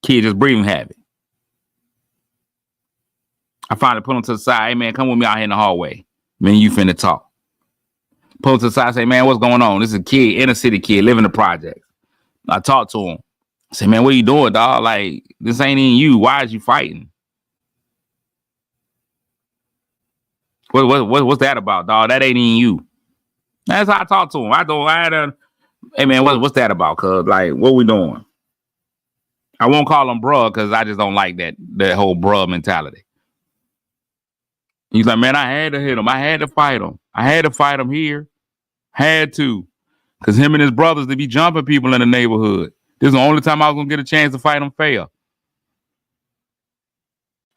Kid just breathing habit. I finally put him to the side. Hey, man, come with me out here in the hallway. Man, you finna talk. Pull him to the side, say, man, what's going on? This is a kid, inner city kid, living the project. I talked to him. I say, man, what are you doing, dog? Like, this ain't even you. Why is you fighting? What's that about, dog? That ain't even you. That's how I talk to him. Hey, man, what's that about, cuz? Like, what we doing? I won't call him bruh because I just don't like that whole bruh mentality. He's like, man, I had to hit him. I had to fight him. I had to fight him here. Had to. Because him and his brothers, they be jumping people in the neighborhood. This is the only time I was going to get a chance to fight him fair.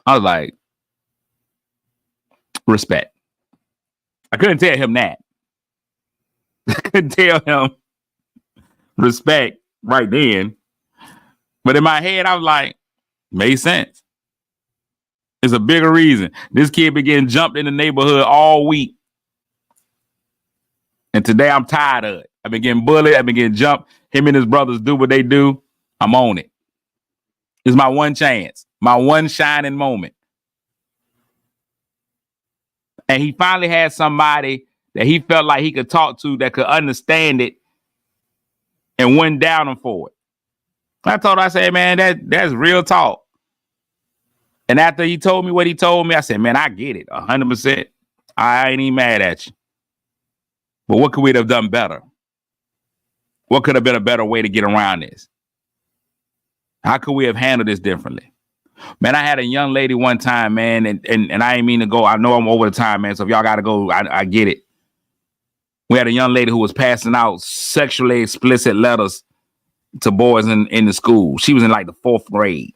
I was like, respect. I couldn't tell him that. I couldn't tell him respect right then. But in my head, I was like, made sense. It's a bigger reason. This kid been getting jumped in the neighborhood all week. And today I'm tired of it. I've been getting bullied. I've been getting jumped. Him and his brothers do what they do. I'm on it. It's my one chance. My one shining moment. And he finally had somebody that he felt like he could talk to that could understand it and went down him for it. I said, man, that's real talk. And after he told me what he told me, I said, man, I get it 100%. I ain't even mad at you. But what could we have done better? What could have been a better way to get around this? How could we have handled this differently? Man, I had a young lady one time, man, and I ain't mean to go. I know I'm over the time, man, so if y'all got to go, I get it. We had a young lady who was passing out sexually explicit letters to boys in the school. She was in like the 4th grade.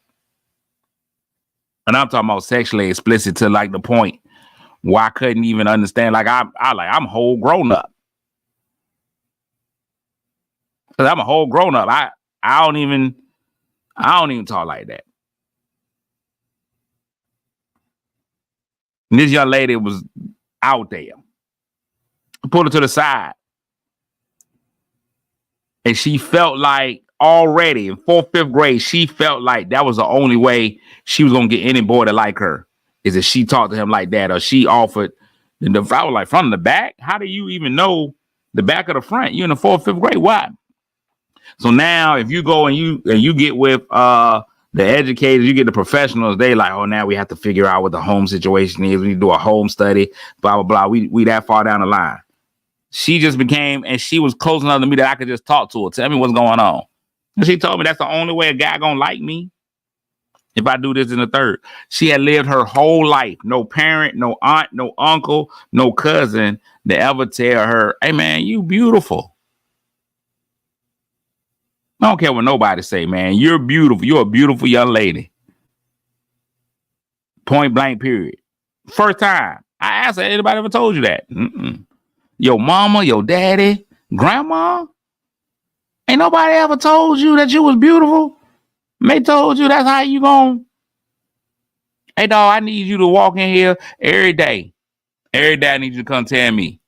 And I'm talking about sexually explicit to like the point where I couldn't even understand. Like I'm whole grown up. Cause I'm a whole grown up. I don't even talk like that. And this young lady was out there. I pulled her to the side. And she felt like already in 4th, 5th grade, she felt like that was the only way she was going to get any boy to like her, is if she talked to him like that, or she offered. And I was like, front and the back? How do you even know the back of the front? You're in the 4th, 5th grade. Why? So now if you go and you get with the educators, you get the professionals, they like, oh, now we have to figure out what the home situation is. We need to do a home study, blah, blah, blah. We that far down the line. She just became, and she was close enough to me that I could just talk to her, tell me what's going on. And she told me that's the only way a guy gonna like me, if I do this in the third. She had lived her whole life, no parent, no aunt, no uncle, no cousin to ever tell her, hey man, you beautiful. I don't care what nobody say, man. You're beautiful. You're a beautiful young lady. Point blank, period. First time. I asked her, anybody ever told you that? Mm-mm. Your mama, your daddy, grandma? Ain't nobody ever told you that you was beautiful? They told you that's how you gon'. Hey, dog, I need you to walk in here every day. Every day I need you to come tell me.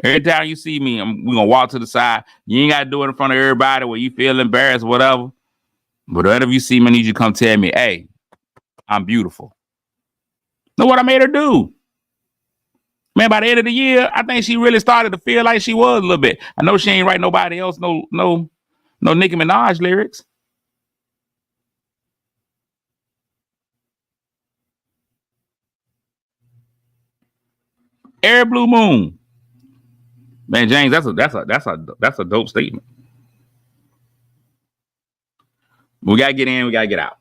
Every time you see me, we're going to walk to the side. You ain't got to do it in front of everybody where you feel embarrassed, whatever. But whenever you see me, I need you to come tell me, hey, I'm beautiful. Know what I made her do? Man, by the end of the year, I think she really started to feel like she was a little bit. I know she ain't write nobody else no Nicki Minaj lyrics. Air Blue Moon. Man, James, that's a dope statement. We gotta get in, we gotta get out.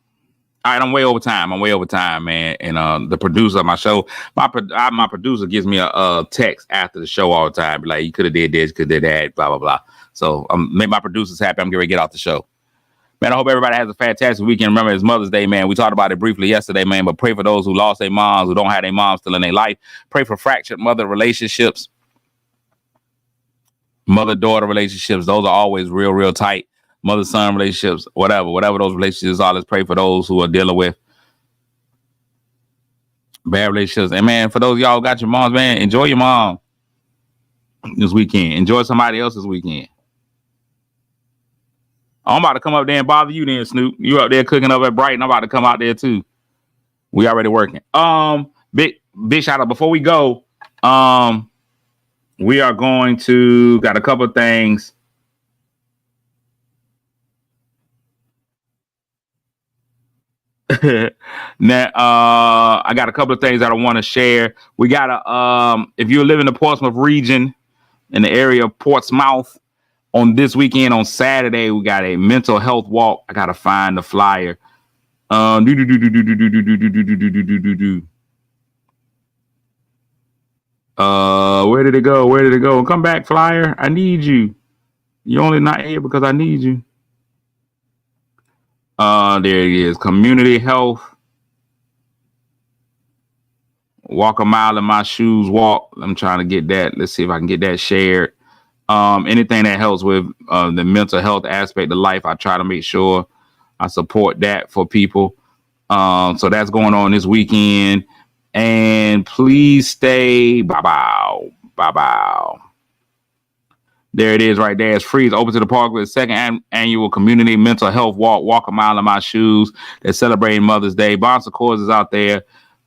All right, I'm way over time, man. And the producer of my show, my producer gives me a text after the show all the time, like, you could have did this, could have did that, blah blah blah. So make my producers happy. I'm getting ready to get off the show. Man, I hope everybody has a fantastic weekend. Remember, it's Mother's Day, man. We talked about it briefly yesterday, man, but pray for those who lost their moms, who don't have their moms still in their life. Pray for fractured mother relationships, mother-daughter relationships. Those are always real, real tight. Mother-son relationships, whatever those relationships are. Let's pray for those who are dealing with bad relationships. And, man, for those of y'all who got your moms, man, enjoy your mom this weekend. Enjoy somebody else's weekend. I'm about to come up there and bother you then, Snoop. You up there cooking up at Brighton. I'm about to come out there too. We already working. Big shout out. Before we go, we are going to got a couple of things. Now, I got a couple of things that I want to share. We got if you live in the Portsmouth region, in the area of Portsmouth, on this weekend on Saturday, we got a mental health walk. I gotta find the flyer. Where did it go? Where did it go? Come back, flyer. I need you. You're only not here because I need you. There it is. Community health. Walk a mile in my shoes. Walk. I'm trying to get that. Let's see if I can get that shared. Anything that helps with the mental health aspect of life, I try to make sure I support that for people. So that's going on this weekend. And please stay. Bow. There it is right there. It's free. It's open to the park with the second annual community mental health walk. Walk a mile in my shoes. They're celebrating Mother's Day. Bonds of Course is out there.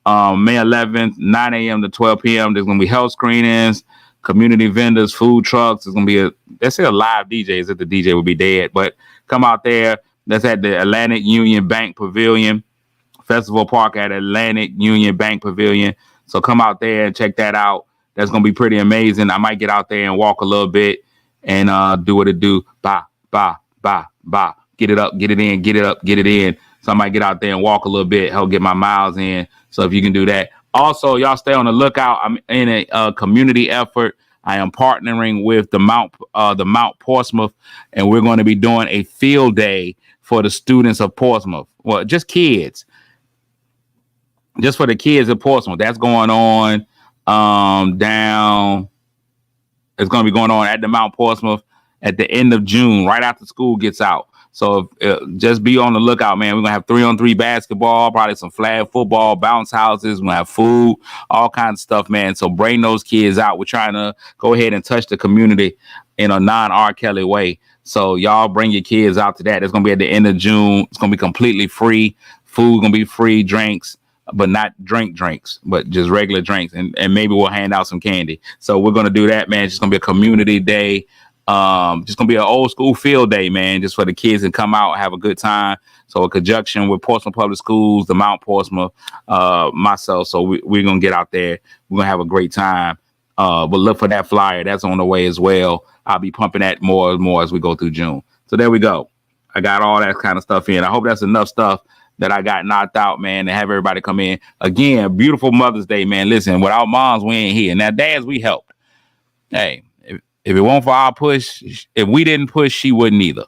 May 11th, 9 a.m. to 12 p.m. There's going to be health screenings, community vendors, food trucks. There's going to be they say a live DJ as if the DJ would be dead, but come out there. That's at the Atlantic Union Bank Pavilion, Festival Park at Atlantic Union Bank Pavilion. So come out there and check that out. That's going to be pretty amazing. I might get out there and walk a little bit and do what it do. Bye. Get it up, get it in, get it up, get it in. So I might get out there and walk a little bit, help get my miles in. So if you can do that. Also, y'all stay on the lookout. I'm in a community effort. I am partnering with the Mount Portsmouth, and we're going to be doing a field day for the students of Portsmouth. Well, just kids. Just for the kids of Portsmouth. That's going on down. It's going to be going on at the Mount Portsmouth at the end of June, right after school gets out. So just be on the lookout, man. We're going to have 3-on-3 basketball, probably some flag football, bounce houses. We're going to have food, all kinds of stuff, man. So bring those kids out. We're trying to go ahead and touch the community in a non-R. Kelly way. So y'all bring your kids out to that. It's going to be at the end of June. It's going to be completely free. Food going to be free, drinks, but not drinks, but just regular drinks. And maybe we'll hand out some candy. So we're going to do that, man. It's just going to be a community day. Just going to be an old school field day, man, just for the kids to come out and have a good time. So a conjunction with Portsmouth Public Schools, the Mount Portsmouth, myself. So we're going to get out there. We're going to have a great time. But look for that flyer. That's on the way as well. I'll be pumping that more and more as we go through June. So there we go. I got all that kind of stuff in. I hope that's enough stuff that I got knocked out, man, to have everybody come in. Again, beautiful Mother's Day, man. Listen, without moms, we ain't here. Now, dads, we helped. Hey, if it weren't for our push, if we didn't push, she wouldn't either.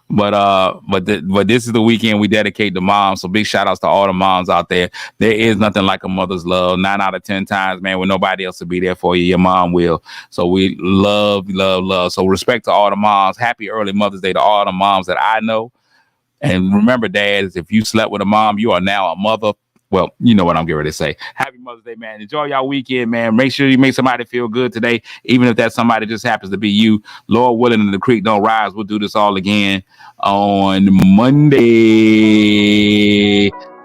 But this is the weekend we dedicate to moms. So big shout outs to all the moms out there. There is nothing like a mother's love. 9 out of 10 times, man, when nobody else will be there for you, your mom will. So we love. So respect to all the moms. Happy early Mother's Day to all the moms that I know. And remember, dads, if you slept with a mom, you are now a mother. Well, you know what I'm getting ready to say. Happy Mother's Day, man. Enjoy y'all weekend, man. Make sure you make somebody feel good today, even if that somebody just happens to be you. Lord willing and the creek don't rise. We'll do this all again on Monday.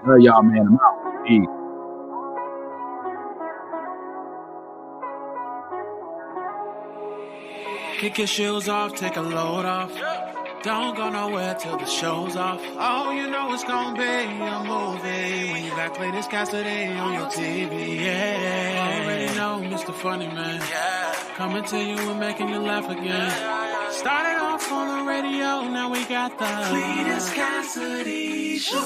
Love y'all, man. I'm out. Peace. Kick your shoes off, take a load off. Don't go nowhere till the show's off. Oh, you know it's gonna be a movie when you got play this Cassidy on your TV. Yeah, already know Mr. Funny Man. Yeah, coming to you and making you laugh again. Started off on the radio, now we got the Friiiiiiiiday Cassidy Show.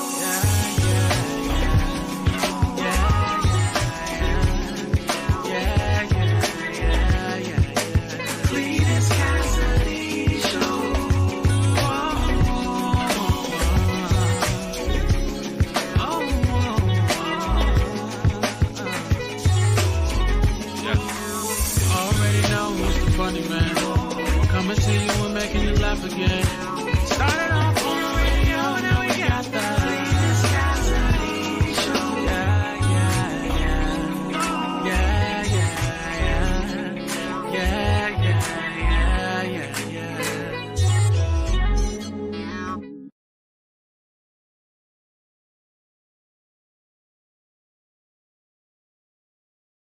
Funny Man, coming to you and making you laugh again.